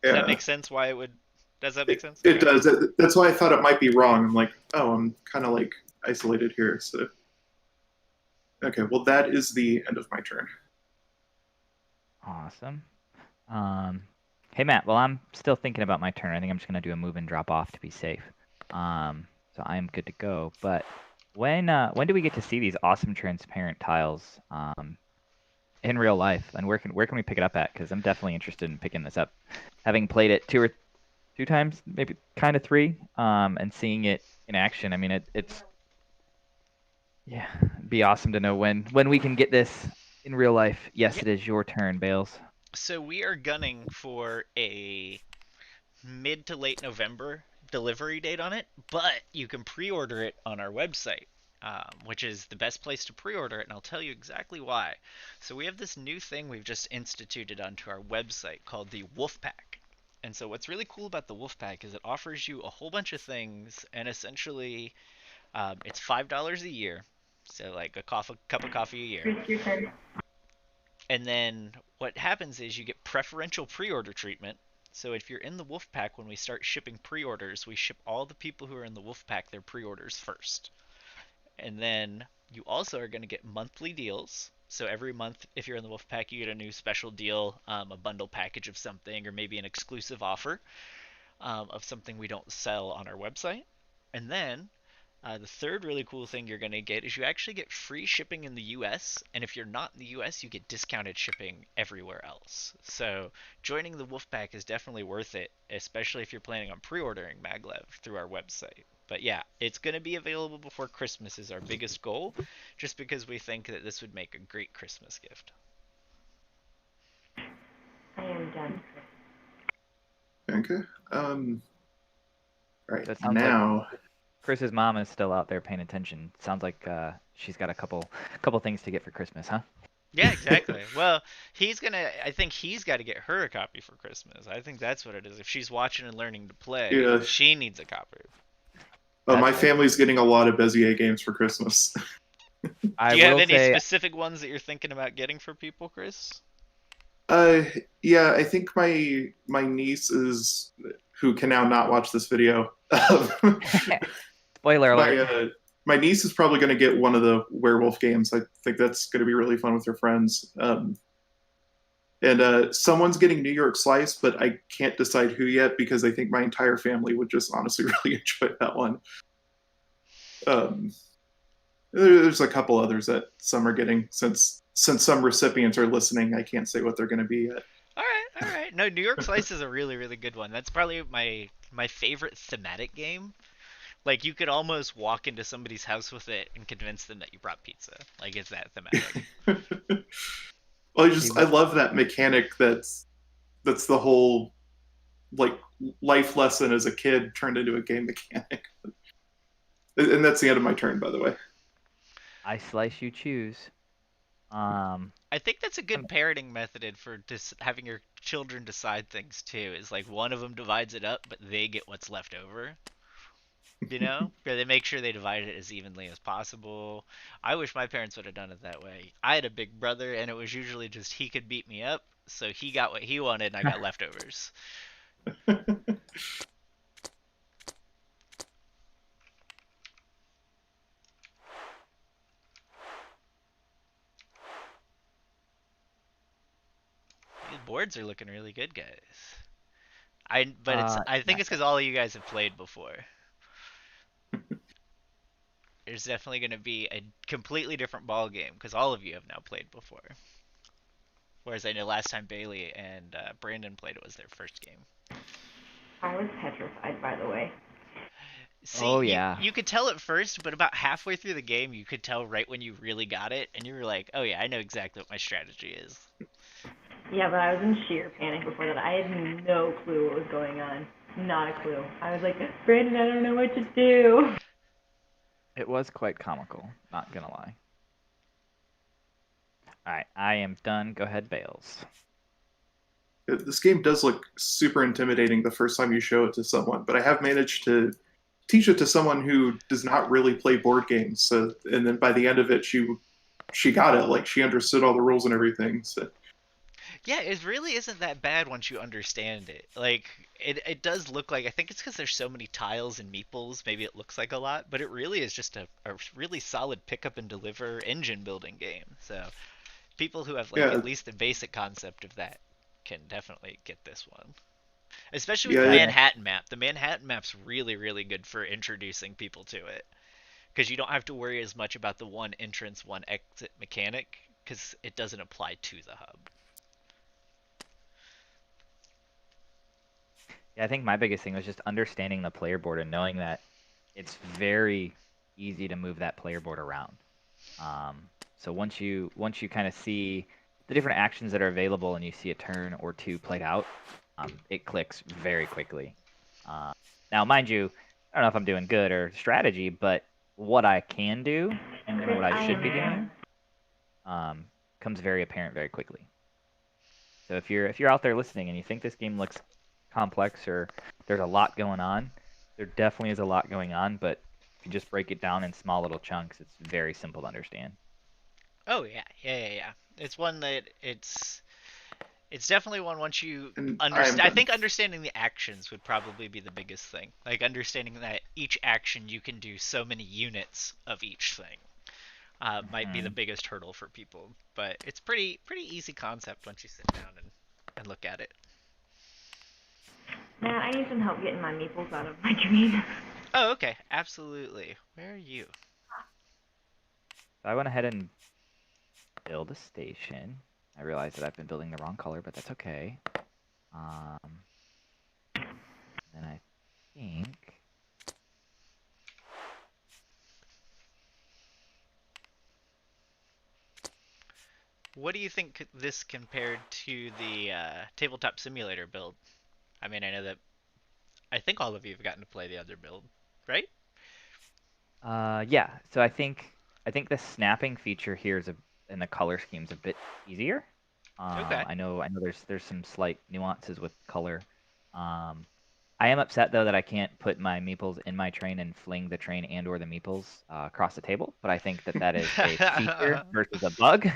Does that make sense? Why it would? Does that make sense? It does. That's why I thought it might be wrong. I'm like, oh, I'm kind of like isolated here. So, okay, well that is the end of my turn. Awesome. Hey Matt, well I'm still thinking about my turn. I think I'm just gonna do a move and drop off to be safe. So I am good to go. But when do we get to see these awesome transparent tiles in real life? And where can we pick it up at? Because I'm definitely interested in picking this up, having played it two times, maybe kind of three, and seeing it in action. I mean, it's yeah, it'd be awesome to know when we can get this in real life. Yes, it is your turn, Bales. So we are gunning for a mid to late November delivery date on it, but you can pre-order it on our website, which is the best place to pre-order it, and I'll tell you exactly why. So we have this new thing we've just instituted onto our website called the Wolf Pack. And so what's really cool about the Wolf Pack is it offers you a whole bunch of things, and essentially it's $5 a year, so like a cup of coffee a year. Chris, your turn. And then what happens is you get preferential pre-order treatment. So if you're in the Wolf Pack, when we start shipping pre-orders, we ship all the people who are in the Wolf Pack their pre-orders first. And then you also are going to get monthly deals. So every month, if you're in the Wolf Pack, you get a new special deal, a bundle package of something, or maybe an exclusive offer of something we don't sell on our website. And then the third really cool thing you're going to get is you actually get free shipping in the US, and if you're not in the US, you get discounted shipping everywhere else. So joining the Wolfpack is definitely worth it, especially if you're planning on pre-ordering Maglev through our website. But yeah, it's going to be available before Christmas is our biggest goal, just because we think that this would make a great Christmas gift. I am done. Okay. Right That sounds now. like Chris's mom is still out there paying attention. Sounds like she's got a couple things to get for Christmas, huh? Yeah, exactly. Well, I think he's got to get her a copy for Christmas. I think that's what it is. If she's watching and learning to play, Yeah. she needs a copy. My family's getting a lot of Bezier games for Christmas. Do you have any specific ones that you're thinking about getting for people, Chris? Yeah, I think my niece who can now not watch this video. Spoiler alert. My niece is probably going to get one of the werewolf games. I think that's going to be really fun with her friends. And someone's getting New York Slice, but I can't decide who yet because I think my entire family would just honestly really enjoy that one. Um, there's a couple others that some are getting since some recipients are listening. I can't say what they're going to be yet. All right, all right. No, New York Slice is a really, really good one. That's probably my favorite thematic game. Like you could almost walk into somebody's house with it and convince them that you brought pizza. Like it's that thematic. Well, See, I love that mechanic. That's the whole like life lesson as a kid turned into a game mechanic. And that's the end of my turn, by the way. I slice, you choose. I think that's a good parenting method for having your children decide things too. Is like one of them divides it up, but they get what's left over. You know, where they make sure they divide it as evenly as possible. I wish my parents would have done it that way. I had a big brother, and it was usually just he could beat me up, so he got what he wanted, and I got leftovers. These boards are looking really good, guys. I think it's because all of you guys have played before. There's definitely going to be a completely different ball game because all of you have now played before. Whereas I know last time Bailey and Brandon played, it was their first game. I was petrified, by the way. See, Oh, yeah. you could tell at first, but about halfway through the game, you could tell right when you really got it, and you were like, "Oh yeah, I know exactly what my strategy is." Yeah, but I was in sheer panic before that. I had no clue what was going on. Not a clue. I was like, Brandon, I don't know what to do. It was quite comical, not gonna lie. Alright, I am done. Go ahead, Bales. This game does look super intimidating the first time you show it to someone, but I have managed to teach it to someone who does not really play board games. So, and then by the end of it, she got it. Like she understood all the rules and everything. So. Yeah, it really isn't that bad once you understand it. Like, it does look like, I think it's because there's so many tiles and meeples, maybe it looks like a lot, but it really is just a really solid pick up and deliver engine building game. So, people who have, like, Yeah, at least the basic concept of that can definitely get this one. Especially with yeah, the it, Manhattan map. The Manhattan map's really, really good for introducing people to it. Because you don't have to worry as much about the one entrance, one exit mechanic, because it doesn't apply to the hub. Yeah, I think my biggest thing was just understanding the player board and knowing that it's very easy to move that player board around. So once you kind of see the different actions that are available and you see a turn or two played out, it clicks very quickly. Now, mind you, I don't know if I'm doing good or strategy, but what I can do and Chris, what I should be am. doing comes very apparent very quickly. So if you're out there listening and you think this game looks complex or there's a lot going on, there definitely is a lot going on, but if you just break it down in small little chunks, it's very simple to understand. Oh yeah. It's one that it's definitely one once you and I am understand. I done. think understanding the actions would probably be the biggest thing. Like understanding that each action you can do so many units of each thing might be the biggest hurdle for people. But it's pretty easy concept once you sit down and look at it. Nah, I need some help getting my meeples out of my dream. Oh, okay, absolutely. Where are you? So I went ahead and build a station. I realized that I've been building the wrong color, but that's okay. Then I think What do you think this compared to the tabletop simulator build? I mean, I think all of you have gotten to play the other build, right? yeah. So I think the snapping feature here and the color scheme's a bit easier. Okay. I know there's some slight nuances with color. I am upset though that I can't put my meeples in my train and fling the train and or the meeples across the table. But I think that is a feature versus a bug.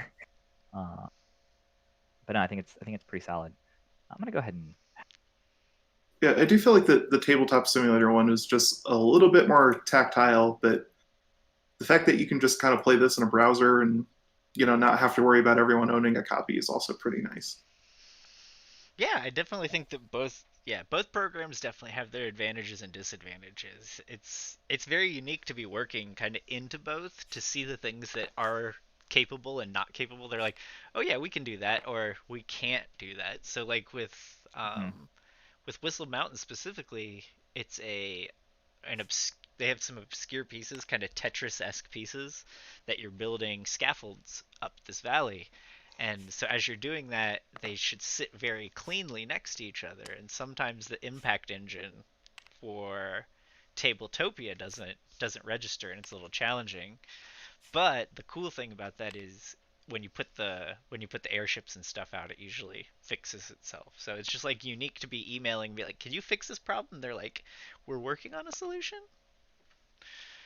But no, I think it's pretty solid. I'm gonna go ahead and Yeah, I do feel like the tabletop simulator one is just a little bit more tactile, but the fact that you can just kind of play this in a browser and not have to worry about everyone owning a copy is also pretty nice. Yeah, I definitely think that both programs definitely have their advantages and disadvantages. It's very unique to be working kind of into both to see the things that are capable and not capable. They're like, "Oh yeah, we can do that," or "We can't do that." So like Mhm. with Whistle Mountain specifically, it's they have some obscure pieces, kind of Tetris-esque pieces that you're building scaffolds up this valley. And so as you're doing that, they should sit very cleanly next to each other. And sometimes the impact engine for Tabletopia doesn't register, and it's a little challenging. But the cool thing about that is when you put the airships and stuff out, it usually fixes itself. So it's just like unique to be emailing, be like, "Can you fix this problem?" They're like, "We're working on a solution."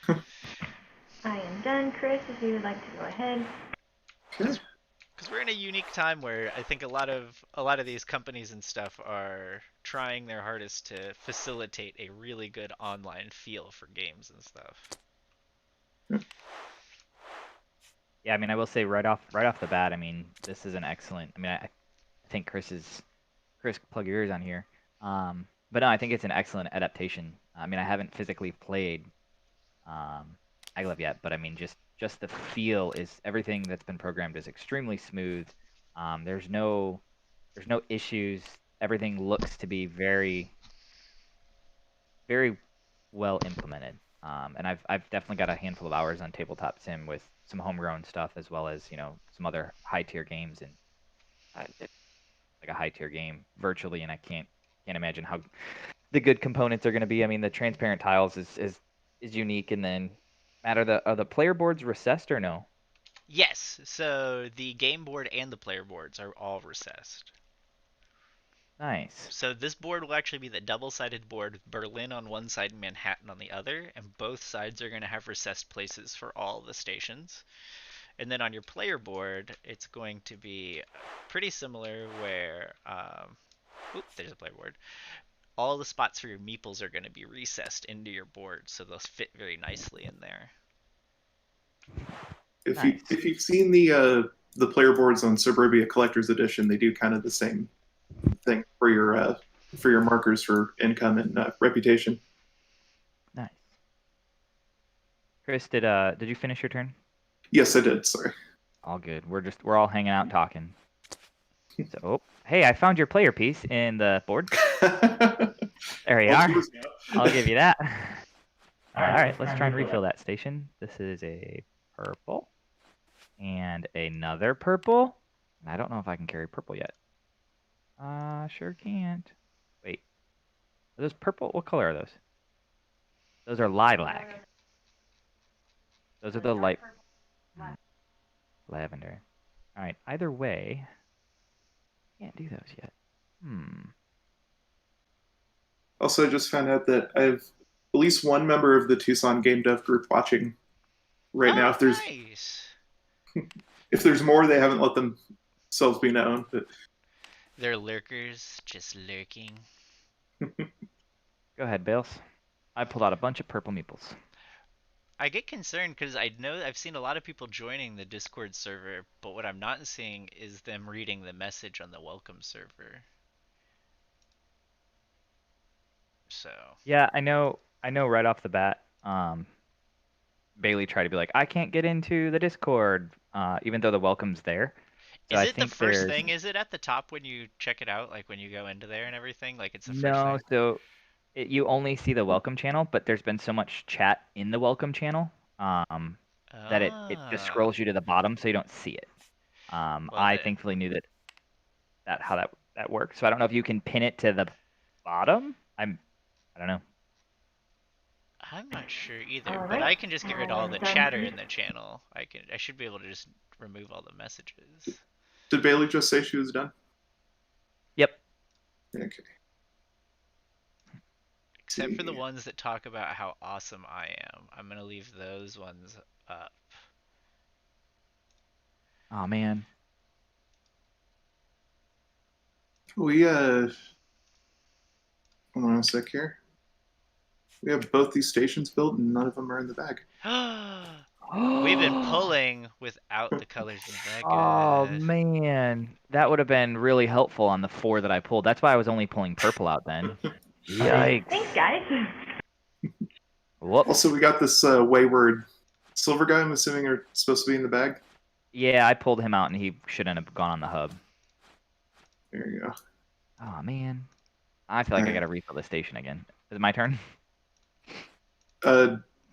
I am done, Chris, if you would like to go ahead. Okay. Because we're in a unique time where I think a lot of these companies and stuff are trying their hardest to facilitate a really good online feel for games and stuff. Yeah, I mean, I will say right off the bat, I mean, this is an excellent. I mean, I think Chris, plug your ears on here. But no, I think it's an excellent adaptation. I mean, I haven't physically played Maglev yet, but I mean, just the feel is everything that's been programmed is extremely smooth. There's no issues. Everything looks to be very well implemented. And I've definitely got a handful of hours on tabletop sim with some homegrown stuff as well as some other high tier games, and it's like a high tier game virtually, and I can't imagine how the good components are going to be. I mean, the transparent tiles is unique, and then are the player boards recessed or no? Yes, so the game board and the player boards are all recessed. Nice. So this board will actually be the double-sided board with Berlin on one side and Manhattan on the other, and both sides are going to have recessed places for all the stations. And then on your player board, it's going to be pretty similar where, there's a player board. All the spots for your meeples are going to be recessed into your board, so they'll fit very nicely in there. Nice. If you've seen the player boards on Suburbia Collector's Edition, they do kind of the same thing for your markers for income and reputation. Nice. Chris, did you finish your turn? Yes, I did. Sorry. All good. We're all hanging out talking. So, hey, I found your player piece in the board. There you are. I'll give you that. All right, let's try and refill that station. This is a purple and another purple. And I don't know if I can carry purple yet. Sure can't. Wait. Are those purple? What color are those? Those are lilac. Those are the light lavender. All right, either way, can't do those yet. Also, I just found out that I have at least one member of the Tucson game dev group watching right now. Nice. If there's more, they haven't let themselves be known. But They're lurkers, just lurking. Go ahead, Bales. I pulled out a bunch of purple meeples. I get concerned because I know I've seen a lot of people joining the Discord server, but what I'm not seeing is them reading the message on the welcome server. So Yeah, I know right off the bat, Bailey tried to be like, I can't get into the Discord, even though the welcome's there. So is I it the think first there's thing? Is it at the top when you check it out, like when you go into there and everything? Like it's the first no, thing? so you only see the welcome channel, but there's been so much chat in the welcome channel, that it just Ah, scrolls you to the bottom, so you don't see it. well I then thankfully knew that how that works. So I don't know if you can pin it to the bottom. I don't know. I'm not sure either, All but right. I can just get rid of all the Done. chatter in the channel. I should be able to just remove all the messages. did Bailey just say she was done? Yep. Okay. Except for the See. ones that talk about how awesome I am. I'm gonna leave those ones up. Oh man. We hold on a sec here. We have both these stations built, and none of them are in the bag. We've been pulling without the colors of Oh Maglev. man, that would have been really helpful on the 4 that I pulled. That's why I was only pulling purple out then. Yikes. Thanks, guys. Whoop. Also, we got this wayward silver guy. I'm assuming are supposed to be in the bag. Yeah, I pulled him out and he shouldn't have gone on the hub. There you go. Oh man. I feel like I Alright. gotta refill the station again. Is it my turn?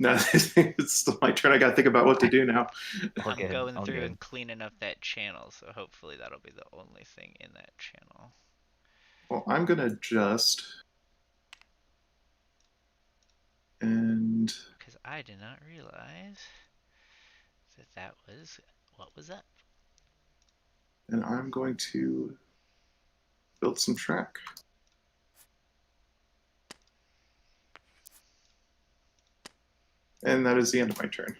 No, it's still my turn. I gotta think about what to do now. All I'm good. going All through good. and cleaning up that channel, so hopefully that'll be the only thing in that channel. Well, I'm gonna adjust. And Because I did not realize that was what was up. I'm going to build some track. And that is the end of my turn.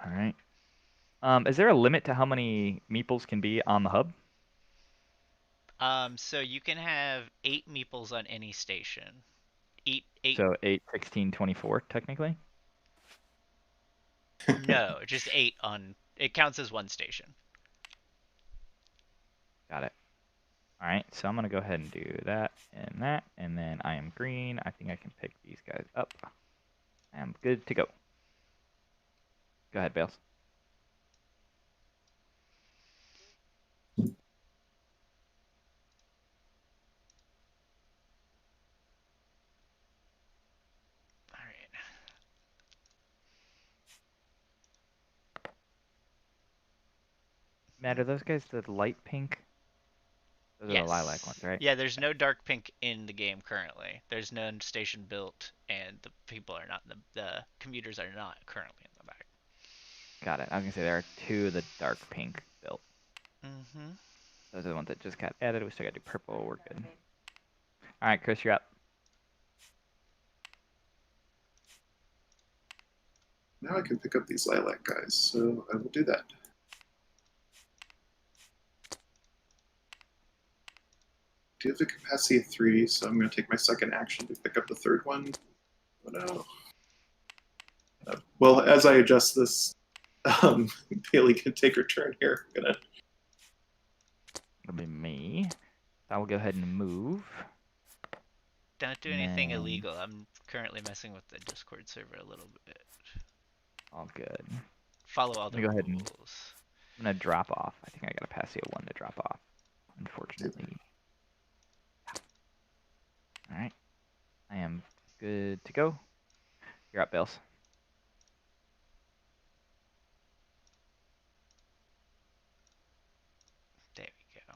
All right. Is there a limit to how many meeples can be on the hub? So you can have 8 meeples on any station. Eight. So 8, 16, 24, technically? No, just 8 on. It counts as one station. Got it. All right, so I'm going to go ahead and do that, and then I am green. I think I can pick these guys up. I am good to go. Go ahead, Bales. All right. Matt, are those guys the light pink? Those are the lilac ones, Yes. right? Yeah, there's no dark pink in the game currently. There's no station built, and the people are not the commuters are not currently in the back. Got it. I was going to say there are 2 of the dark pink built. Mm-hmm. Those are the ones that just got added. We still got to do purple. We're good. All right, Chris, you're up. Now I can pick up these lilac guys, so I will do that. Do have the capacity of 3, so I'm going to take my second action to pick up the third one. Oh no. Well, as I adjust this, Bailey can take her turn here. I'm gonna. It'll be me. I will go ahead and move. Don't do And anything then- illegal. I'm currently messing with the Discord server a little bit. All good. Follow all Let me the go ahead and- rules. I'm going to drop off. I think I got a Passio 1 to drop off, unfortunately. All right. I am good to go. You're up, Bales. There we go.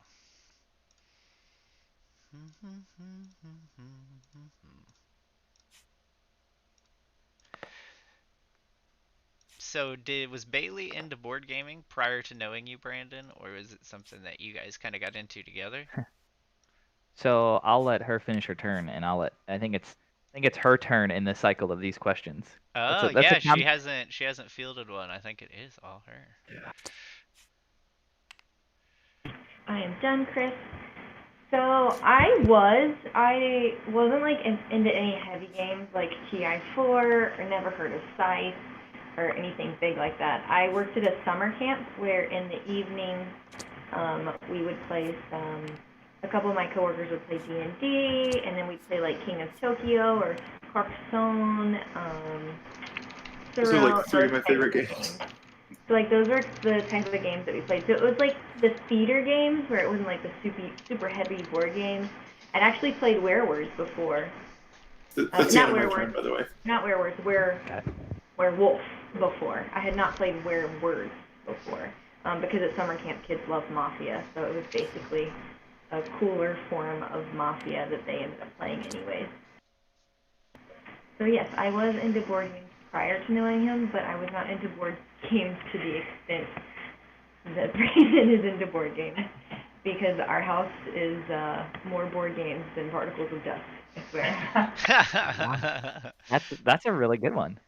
So was Bailey into board gaming prior to knowing you, Brandon, or was it something that you guys kind of got into together? So I'll let her finish her turn, and I think it's her turn in the cycle of these questions. Oh That's a yeah, she hasn't fielded one. I think it is all her. I am done, Chris. So I wasn't like into any heavy games like TI4 or never heard of Scythe or anything big like that. I worked at a summer camp where in the evening we would play a couple of my coworkers would play D&D, and then we'd play like King of Tokyo or Carcassonne, Those are like 3 of my favorite games. So like those are the type of games that we played. So it was like the theater games where it wasn't like the super heavy board games. I'd actually played Werewolves before. That's the end of my turn, by the way. Not Werewolves, Werewolf before. I had not played Werewolves before because at summer camp kids love Mafia, so it was basically a cooler form of Mafia that they ended up playing anyways. So yes, I was into board games prior to knowing him, but I was not into board games to the extent that Brandon is into board games, because our house is more board games than particles of dust, I swear. That's a really good one.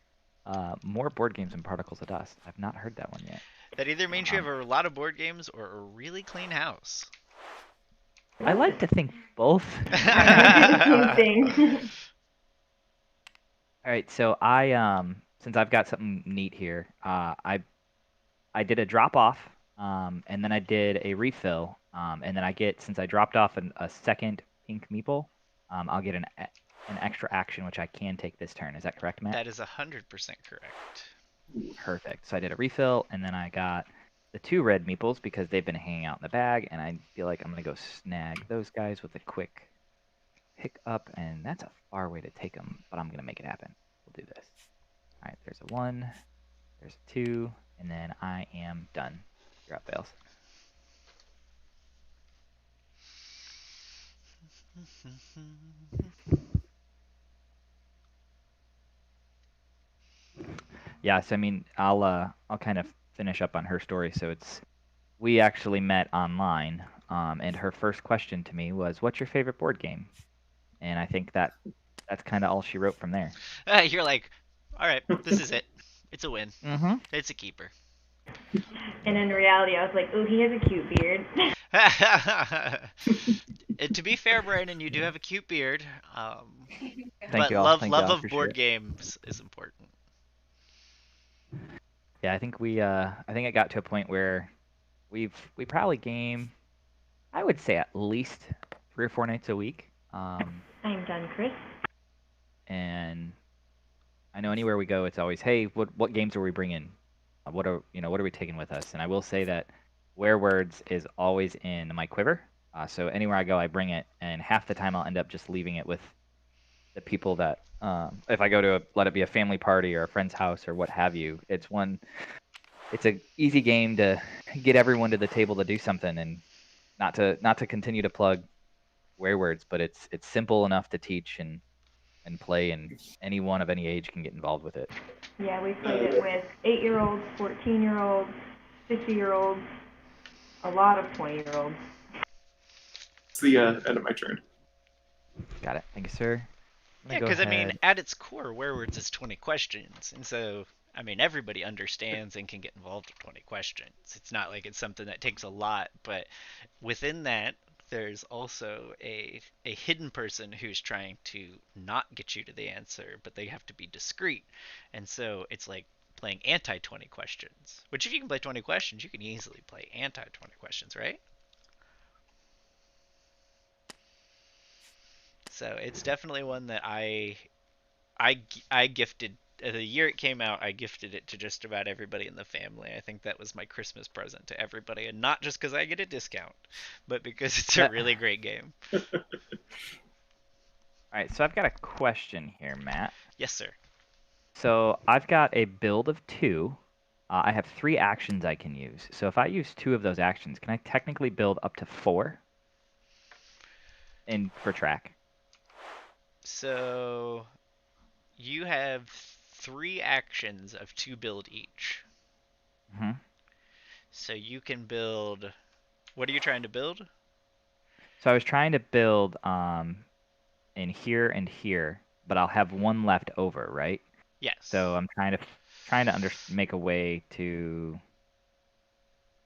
More board games and particles of dust. I've not heard that one yet. That either means you have a lot of board games or a really clean house. I like to think both. I do the same thing. All right, so since I've got something neat here, I did a drop off, and then I did a refill, and then since I dropped off a second pink meeple, I'll get an extra action which I can take this turn. Is that correct, Matt? That is 100% correct. Perfect. So I did a refill, and then I got the 2 red meeples because they've been hanging out in the bag, and I feel like I'm gonna go snag those guys with a quick pick up, and that's a far way to take them, but I'm gonna make it happen. We'll do this. All right, there's a 1, there's a 2, and then I am done. You're up, Bales. Yeah, so I mean, I'll kind of finish up on her story. So we actually met online, and her first question to me was, "What's your favorite board game?" And I think that's kind of all she wrote from there. You're like, all right, this is it. It's a win. Mm-hmm. It's a keeper. And in reality, I was like, "Ooh, he has a cute beard." And to be fair, Brandon, you do have a cute beard. Thank But you all. love Thank you all, of appreciate board it. games is important. Yeah, I think I think it got to a point where we probably game, I would say at least 3 or 4 nights a week. I'm done, Chris. And I know anywhere we go, it's always, hey, what games are we bringing? What are we taking with us? And I will say that Werewords is always in my quiver. So anywhere I go, I bring it, and half the time I'll end up just leaving it with the people that, if I go to let it be a family party or a friend's house or what have you, it's a easy game to get everyone to the table to do something, and not to continue to plug Werewords, but it's simple enough to teach and play, and anyone of any age can get involved with it. Yeah, we played it with 8-year-olds, 14-year-olds, 50-year-olds, a lot of 20-year-olds. It's the end of my turn. Got it. Thank you, sir. Yeah, because I mean, at its core, Werewords is 20 questions, and so I mean, everybody understands and can get involved with 20 questions. It's not like it's something that takes a lot, but within that, there's also a hidden person who's trying to not get you to the answer, but they have to be discreet. And so it's like playing anti 20 questions. Which if you can play 20 questions, you can easily play anti 20 questions, right? So it's definitely one that I gifted the year it came out. I gifted it to just about everybody in the family. I think that was my Christmas present to everybody, and not just because I get a discount, but because it's a really great game. All right, so I've got a question here, Matt. Yes, sir. So I've got a build of 2. I have 3 actions I can use. So if I use 2 of those actions, can I technically build up to 4 for track? So you have 3 actions of 2 build each. Mm-hmm. So you can build. What are you trying to build? So I was trying to build in here and here, but I'll have 1 left over, right? Yes. So I'm trying to make a way to.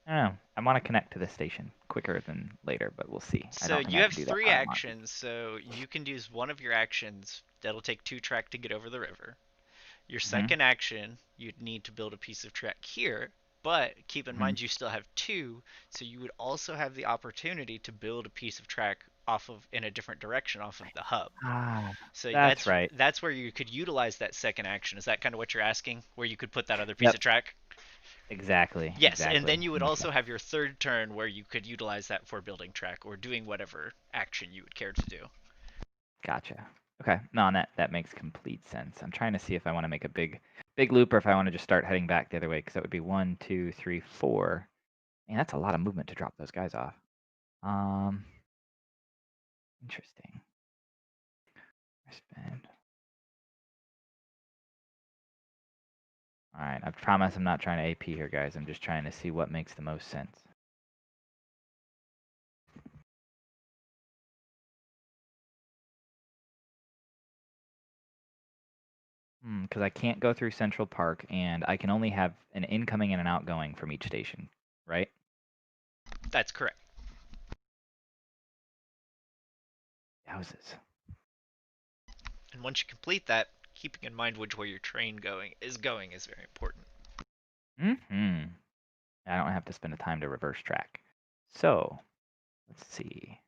I don't know. I want to connect to the station quicker than later, but we'll see. So you have 3 actions, so you can use one of your actions that'll take 2 track to get over the river. Your second action, you'd need to build a piece of track here, but keep in mind you still have 2, so you would also have the opportunity to build a piece of track in a different direction off of the hub. So that's right. That's where you could utilize that second action. Is that kind of what you're asking? Where you could put that other piece of track? Exactly. Yes, exactly. And then you would also have your third turn where you could utilize that for building track or doing whatever action you would care to do. Gotcha. Okay. No, that makes complete sense. I'm trying to see if I want to make a big loop or if I want to just start heading back the other way, because that would be 1, 2, 3, 4. Man, that's a lot of movement to drop those guys off. Interesting. Spend. All right. I promise I'm not trying to AP here, guys. I'm just trying to see what makes the most sense. Because I can't go through Central Park, and I can only have an incoming and an outgoing from each station, right? That's correct. houses. And once you complete that, keeping in mind which way your train is very important. Mm-hmm. I don't have to spend the time to reverse track. So, let's see.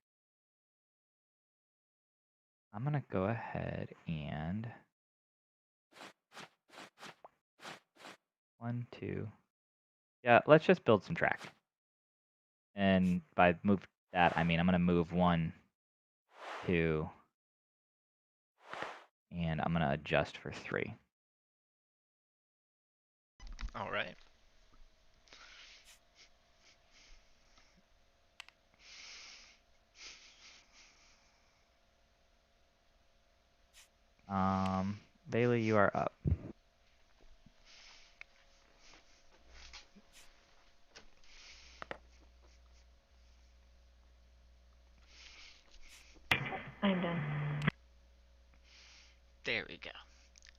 I'm going to go ahead and 1, 2. Yeah, let's just build some track. And by move that, I mean I'm going to move 1, 2, and I'm going to adjust for 3. All right. Bailey, you are up. I'm done. There we go.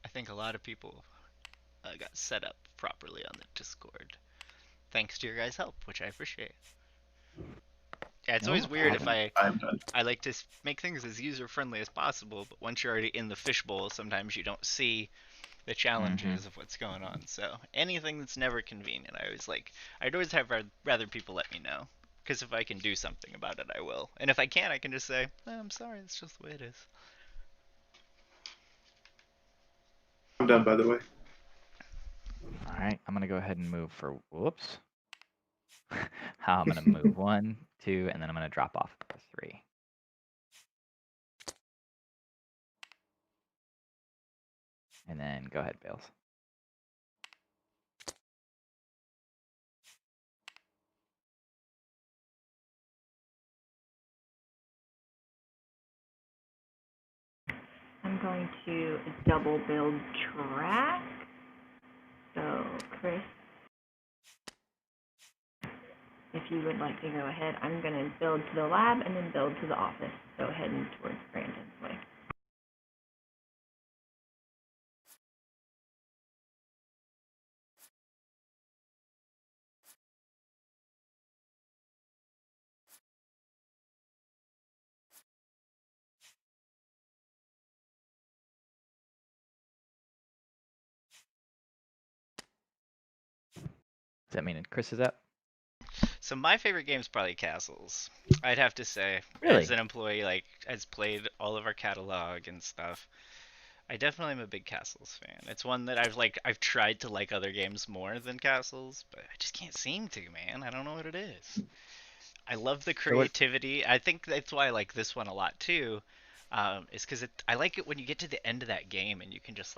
I think a lot of people got set up properly on the Discord. Thanks to your guys' help, which I appreciate. Yeah, it's No always weird if problem. I'm done. I like to make things as user friendly as possible, but once you're already in the fishbowl, sometimes you don't see the challenges of what's going on. So anything that's never convenient, I'd always have rather people let me know. Because if I can do something about it, I will. And if I can't, I can just say, I'm sorry, it's just the way it is. I'm done, by the way. All right, I'm going to go ahead and move for, whoops. How I'm going to move 1, 2, and then I'm going to drop off for 3. And then go ahead, Bales. I'm going to double build track. So, Chris, if you would like to go ahead, I'm going to build to the lab and then build to the office. So heading towards Brandon's way. Does that mean Chris is up? So my favorite game is probably Castles. I'd have to say, Really? as an employee, has played all of our catalog and stuff. I definitely am a big Castles fan. It's one that I've tried to like other games more than Castles, but I just can't seem to, man. I don't know what it is. I love the So what? creativity. I think that's why I like this one a lot too. Is because I like it when you get to the end of that game and you can just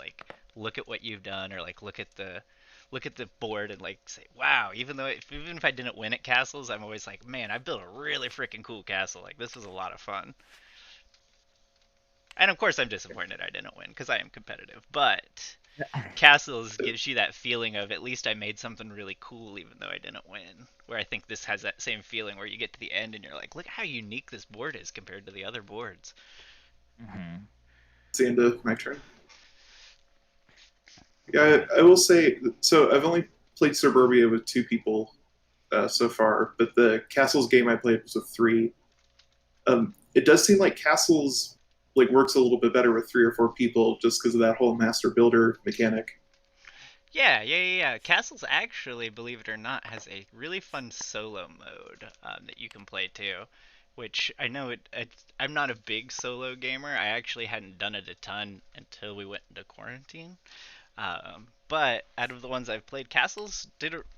look at what you've done or look at the board and say, wow. Even if I didn't win at castles, I'm always like, man, I built a really freaking cool castle. Like this was a lot of fun. And of course, I'm disappointed I didn't win because I am competitive. But Castles gives you that feeling of at least I made something really cool even though I didn't win. Where I think this has that same feeling where you get to the end and you're like, look how unique this board is compared to the other boards. Mm-hmm. It's the end of my turn. Yeah, I will say, so I've only played Suburbia with 2 people so far, but the Castles game I played was with 3. It does seem like Castles works a little bit better with 3 or 4 people just because of that whole master builder mechanic. Yeah. Castles actually, believe it or not, has a really fun solo mode that you can play too. Which I know I'm not a big solo gamer. I actually hadn't done it a ton until we went into quarantine. But out of the ones I've played, Castles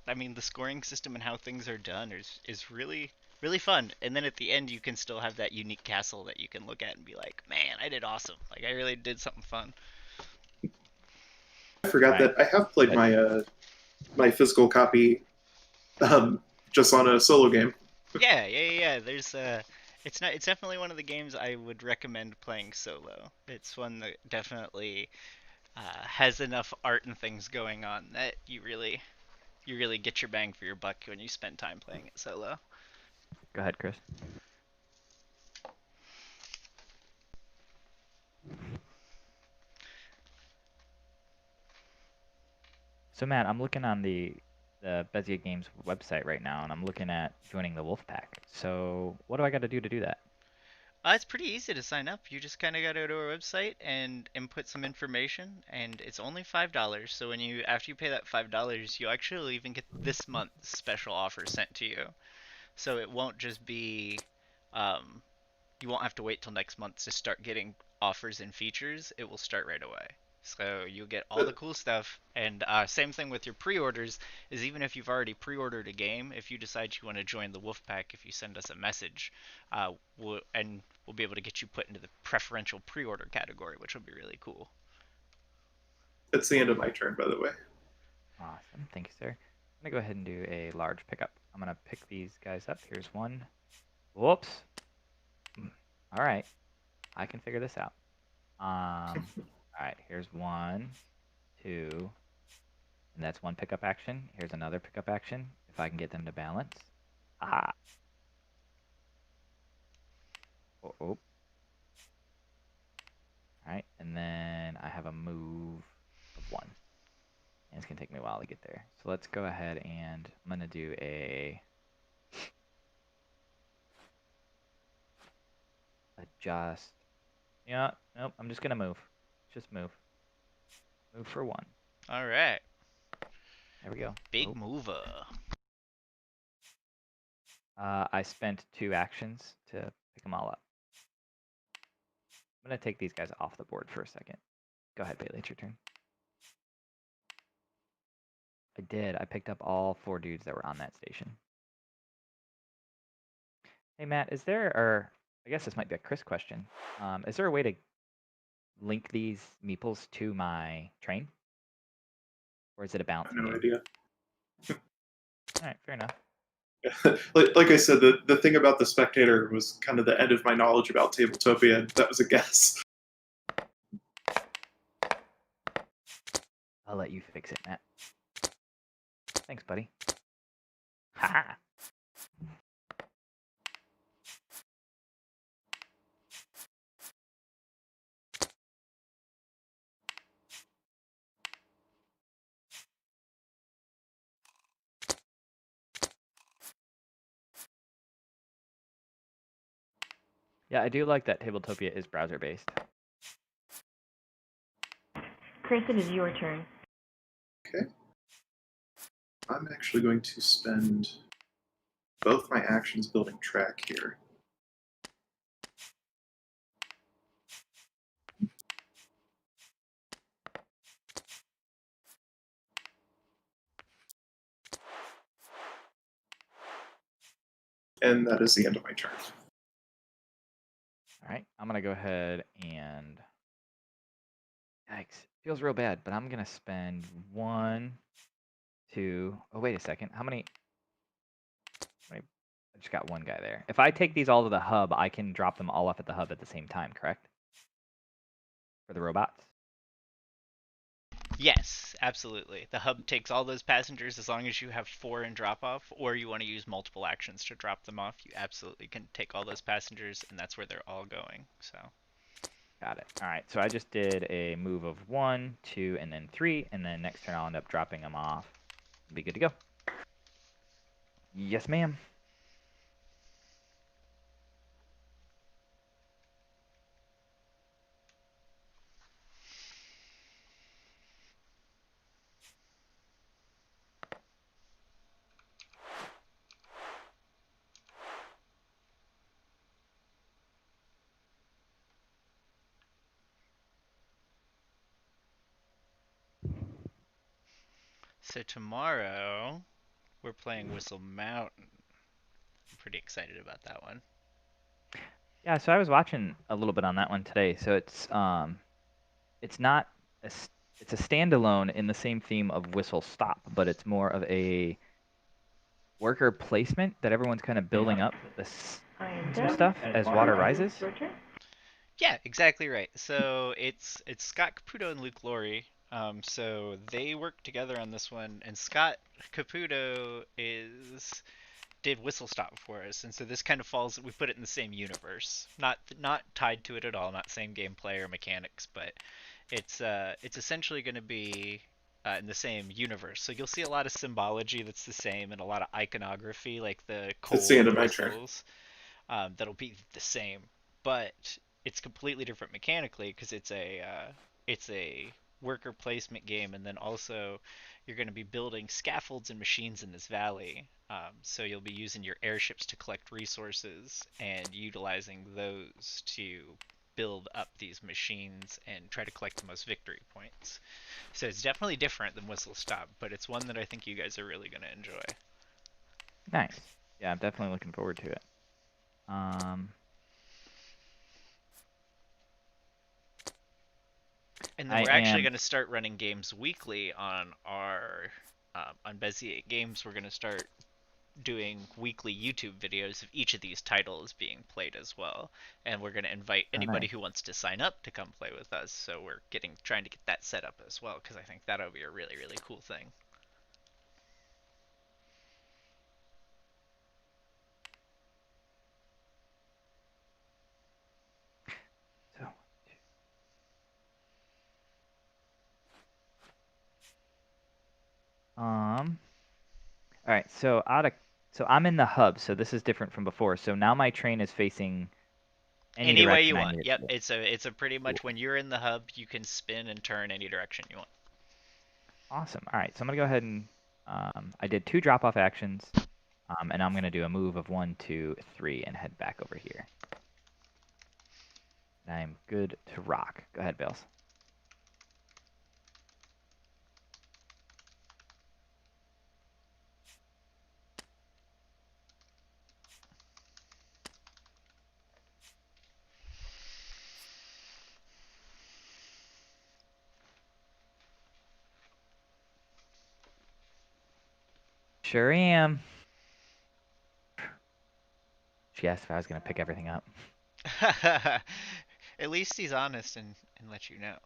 I mean, the scoring system and how things are done is really fun. And then at the end, you can still have that unique castle that you can look at and be like, man, I did awesome. Like I really did something fun. I forgot Right. that I have played my physical copy just on a solo game. Yeah. It's definitely one of the games I would recommend playing solo. It's one that definitely has enough art and things going on that you really get your bang for your buck when you spend time playing it solo. Go ahead, Chris. So Matt, I'm looking on the Bezier Games website right now, and I'm looking at joining the Wolf Pack. So what do I got to do that? It's pretty easy to sign up. You just kind of got to go to our website and input some information, and it's only $5. So when you after you pay that $5, you actually even get this month's special offer sent to you. So it won't just be, um, you won't have to wait till next month to start getting offers and features. It will start right away. So you'll get all the But cool stuff. And same thing with your pre-orders is even if you've already pre-ordered a game, if you decide you want to join the wolf pack, if you send us a message, we'll be able to get you put into the preferential pre-order category, which will be really cool. it's the end of my turn, by the way. Awesome. Thank you, sir. I'm going to go ahead and do a large pickup. I'm going to pick these guys up. Here's one. Whoops. All right. I can figure this out. All right. Here's 1, 2, and that's one pickup action. Here's another pickup action. If I can get them to balance. Aha. Oh, oh. All right. And then I have a move of 1. And it's going to take me a while to get there. So let's go ahead and I'm going to do a adjust. Yeah, nope, I'm just going to move. Just move. Move for 1. All right. There we go. Big Oh. mover. I spent 2 actions to pick them all up. I'm going to take these guys off the board for a second. Go ahead, Bailey, it's your turn. I did. I picked up all 4 dudes that were on that station. Hey, Matt, is there, or I guess this might be a Chris question. Is there a way to link these meeples to my train? Or is it a I have balancing no game? idea. All right, fair enough. Like I said, the thing about the spectator was kind of the end of my knowledge about Tabletopia, and that was a guess. I'll let you fix it, Matt. Thanks, buddy. Haha. Yeah, I do like that Tabletopia is browser-based. Chris, it is your turn. Okay. I'm actually going to spend both my actions building track here. And that is the end of my turn. All right, I'm gonna go ahead and yikes, feels real bad, but I'm gonna spend 1, 2. Oh, wait a second. How many? I just got 1 guy there. If I take these all to the hub, I can drop them all off at the hub at the same time, correct? For the robots. Yes, absolutely. The hub takes all those passengers as long as you have 4 in drop off, or you want to use multiple actions to drop them off. You absolutely can take all those passengers, and that's where they're all going. So. Got it. All right, so I just did a move of 1, 2, and then 3, and then next turn I'll end up dropping them off. Be good to go. Yes, ma'am. So tomorrow, we're playing Whistle Mountain. I'm pretty excited about that one. Yeah, so I was watching a little bit on that one today. So it's not it's a standalone in the same theme of Whistle Stop, but it's more of a worker placement that everyone's kind of building up this some stuff as water rises. Your turn. Yeah, exactly right. So it's Scott Caputo and Luke Laurie. So they work together on this one, and Scott Caputo did Whistle Stop for us, and so this kind of falls. We put it in the same universe, not tied to it at all, not same gameplay or mechanics, but it's essentially going to be in the same universe. So you'll see a lot of symbology that's the same, and a lot of iconography, like the coal It's the end of my turn. whistles, that'll be the same. but it's completely different mechanically because it's a worker placement game, and then also you're going to be building scaffolds and machines in this valley. So you'll be using your airships to collect resources and utilizing those to build up these machines and try to collect the most victory points. So it's definitely different than Whistle Stop, but it's one that I think you guys are really going to enjoy. Nice. Yeah, I'm definitely looking forward to it. And then I we're actually am. going to start running games weekly on our on Bezzy 8 Games. We're going to start doing weekly YouTube videos of each of these titles being played as well. And we're going to invite Oh, anybody nice. who wants to sign up to come play with us. So we're trying to get that set up as well because I think that'll be a really really cool thing. So, all right. So I'm in the hub. So this is different from before. So now my train is facing any Any way direction you I want. need it to Yep, go. it's a pretty Cool. much when you're in the hub, you can spin and turn any direction you want. Awesome. All right. So I'm gonna go ahead and I did 2 drop-off actions, and I'm gonna do a move of 1, 2, 3, and head back over here. And I'm good to rock. Go ahead, Bales. Sure am. She asked if I was gonna pick everything up. At least he's honest and let you know.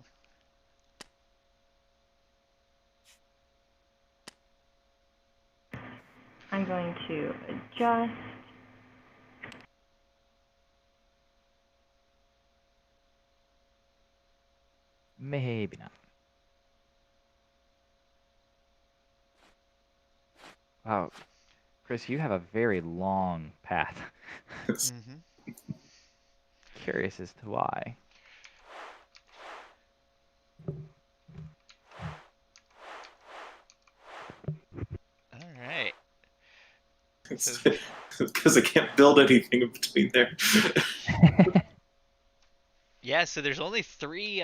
I'm going to adjust. Maybe not. Wow, Chris, you have a very long path. Mm-hmm. Curious as to why. All right. So Because I can't build anything in between there. yeah, so there's only three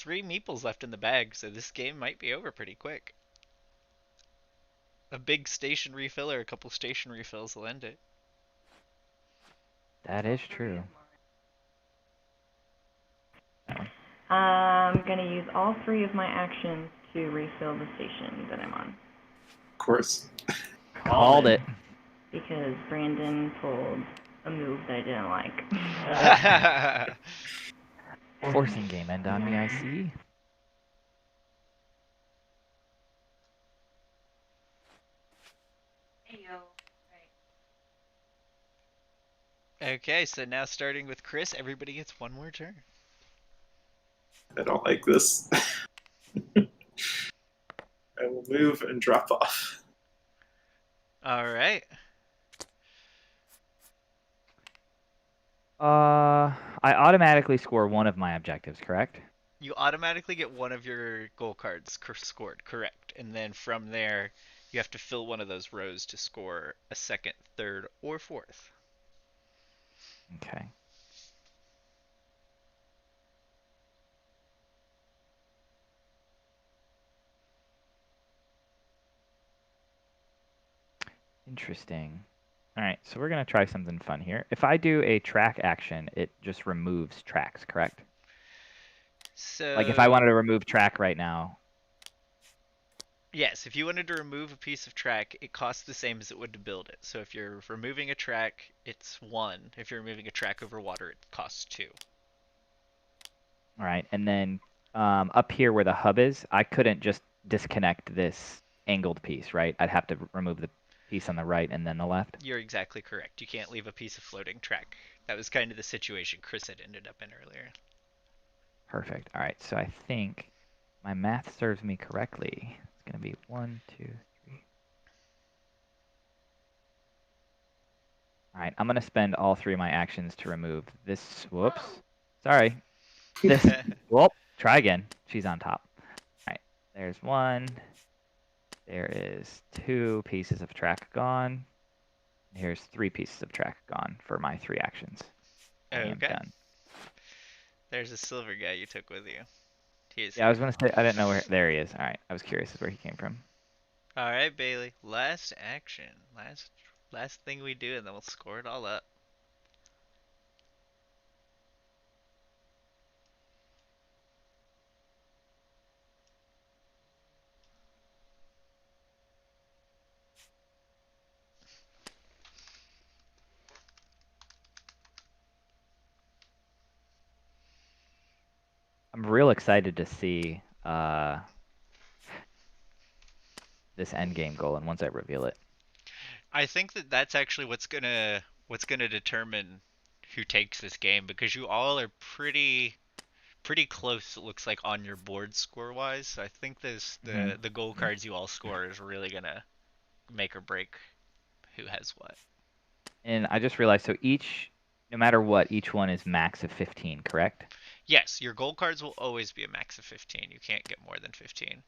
meeples left in the bag, so this game might be over pretty quick. A big station refill or a couple station refills will end it. That is true. That one. I'm going to use all 3 of my actions to refill the station that I'm on. Of course. Called it. Because Brandon pulled a move that I didn't like. Forcing game end on me, I see. Okay, so now starting with Chris, everybody gets one more turn. I don't like this. I will move and drop off. All right. I automatically score one of my objectives, correct? You automatically get one of your goal cards scored, correct. And then from there, you have to fill one of those rows to score a second, third, or fourth. Okay. Interesting. All right, so we're going to try something fun here. If I do a track action, it just removes tracks, correct? So, Like if I wanted to remove track right now. yes, if you wanted to remove a piece of track, it costs the same as it would to build it. So if you're removing a track, it's 1. If you're removing a track over water, it costs 2. All right, and then up here where the hub is, I couldn't just disconnect this angled piece, right? I'd have to remove the piece on the right and then the left. You're exactly correct. You can't leave a piece of floating track. That was kind of the situation Chris had ended up in earlier. Perfect. All right, so I think my math serves me correctly. It's going to be 1, 2, 3. All right, I'm gonna spend all 3 of my actions to remove this. Whoops. Sorry. This. Well, try again. She's on top. All right. There's 1. There is 2 pieces of track gone. Here's 3 pieces of track gone for my 3 actions. I am Okay. done. There's a silver guy you took with you. He's Yeah, I was here. gonna say I didn't know where. There he is. All right, I was curious as where he came from. All right, Bailey. Last action. Last thing we do, and then we'll score it all up. I'm real excited to see this end game goal, and once I reveal it. I think that that's actually what's gonna determine who takes this game because you all are pretty close. It looks like on your board score wise. So I think this the goal cards you all score is really gonna make or break who has what. And I just realized, so no matter what, each one is max of 15, correct? Yes, your gold cards will always be a max of 15. You can't get more than 15.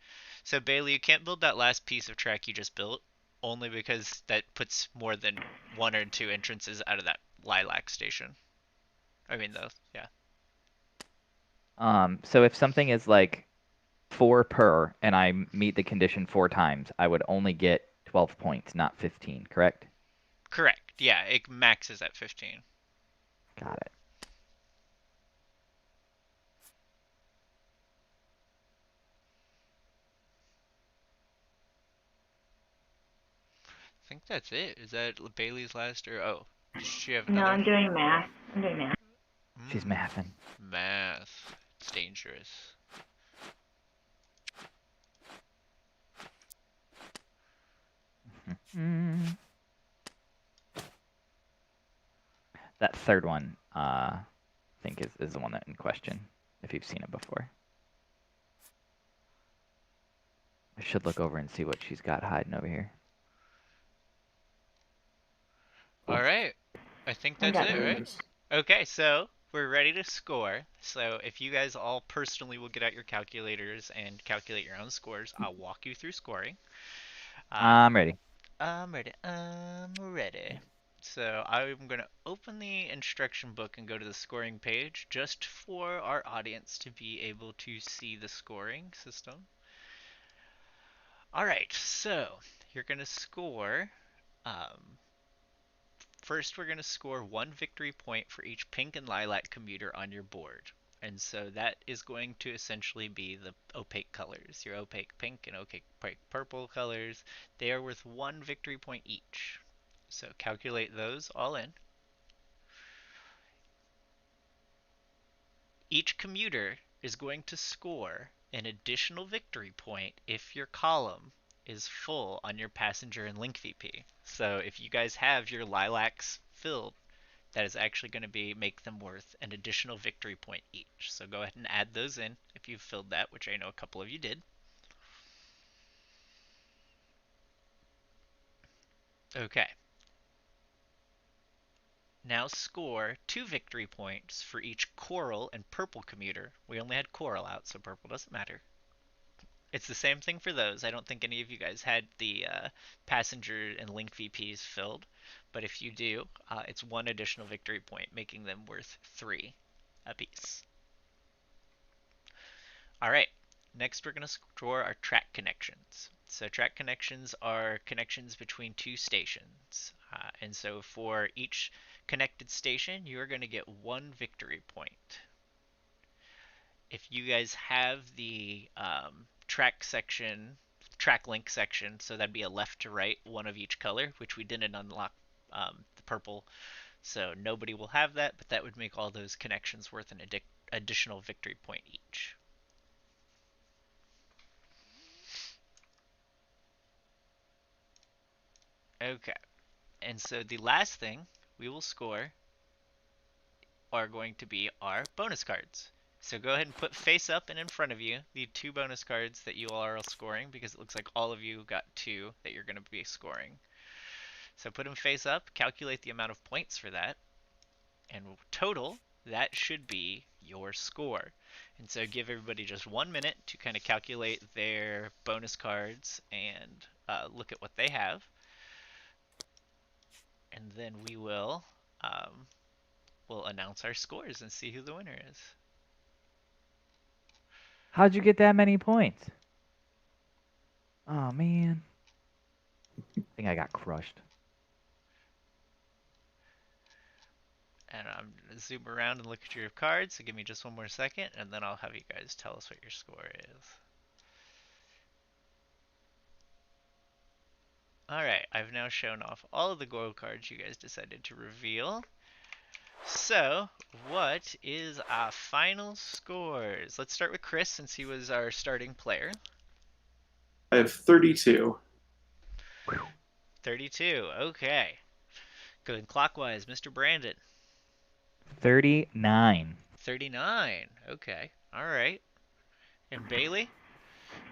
So Bailey, you can't build that last piece of track you just built only because that puts more than 1 or 2 entrances out of that lilac station. I mean, though, yeah. So if something is like 4 per, and I meet the condition 4 times, I would only get 12 points, not 15, correct? Correct. Yeah, it maxes at 15. Got it. I think that's it. Is that Bailey's last or does she have No, another? I'm doing math. I'm doing math. She's Mm, mathing. math. It's dangerous. That third one, I think is the one that in question, if you've seen it before. I should look over and see what she's got hiding over here. All right. I think I that's got it, this. right? Okay, so we're ready to score. So if you guys all personally will get out your calculators and calculate your own scores, I'll walk you through scoring. Um, I'm ready. I'm ready. I'm ready. So I'm going to open the instruction book and go to the scoring page just for our audience to be able to see the scoring system. All right, so you're going to score. Um, First, we're going to score 1 victory point for each pink and lilac commuter on your board. And so that is going to essentially be the opaque colors. Your opaque pink and opaque purple colors. They are worth 1 victory point each. So calculate those all in. Each commuter is going to score an additional victory point if your column is full on your passenger and link VP. So if you guys have your lilacs filled, that is actually going to make them worth an additional victory point each. So go ahead and add those in if you've filled that, which I know a couple of you did. Okay. Now score 2 victory points for each coral and purple commuter. We only had coral out, so purple doesn't matter. It's the same thing for those. I don't think any of you guys had the passenger and link VPs filled, but if you do, it's 1 additional victory point, making them worth 3 apiece. All right, next we're going to draw our track connections. So track connections are connections between 2 stations. And so for each connected station, you're going to get 1 victory point. If you guys have the track link section, so that'd be a left to right, one of each color, which we didn't unlock the purple, so nobody will have that, but that would make all those connections worth an additional victory point each. Okay, and so the last thing we will score are going to be our bonus cards. So go ahead and put face up and in front of you the 2 bonus cards that you all are scoring, because it looks like all of you got 2 that you're going to be scoring. So put them face up, calculate the amount of points for that, and total, that should be your score. And so give everybody just 1 minute to kind of calculate their bonus cards and look at what they have. And then um, we'll announce our scores and see who the winner is. How'd you get that many points? Oh, man. I think I got crushed. And I'm going to zoom around and look at your cards, so give me just one more second, and then I'll have you guys tell us what your score is. Alright, I've now shown off all of the gold cards you guys decided to reveal. So, what is our final scores? Let's start with Chris, since he was our starting player. I have 32. 32, okay. Going clockwise, Mr. Brandon. 39. 39, okay, alright. And Bailey?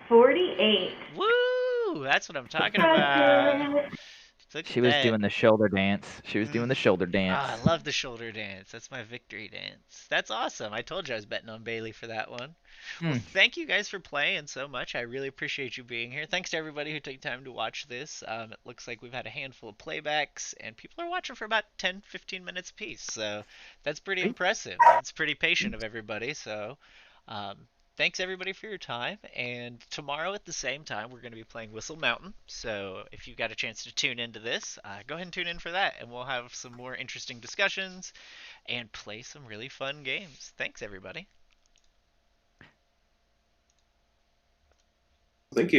48. Woo! That's what I'm talking about. Look She at was that. doing the shoulder dance. She was doing the shoulder dance. Ah, I love the shoulder dance. That's my victory dance. That's awesome. I told you I was betting on Bailey for that one. Well, thank you guys for playing so much. I really appreciate you being here. Thanks to everybody who took time to watch this. It looks like we've had a handful of playbacks, and people are watching for about 10, 15 minutes apiece. So that's pretty impressive. It's pretty patient of everybody. So thanks everybody for your time. And tomorrow at the same time, we're going to be playing Whistle Mountain. So if you got a chance to tune into this, go ahead and tune in for that. And we'll have some more interesting discussions and play some really fun games. Thanks everybody. Thank you.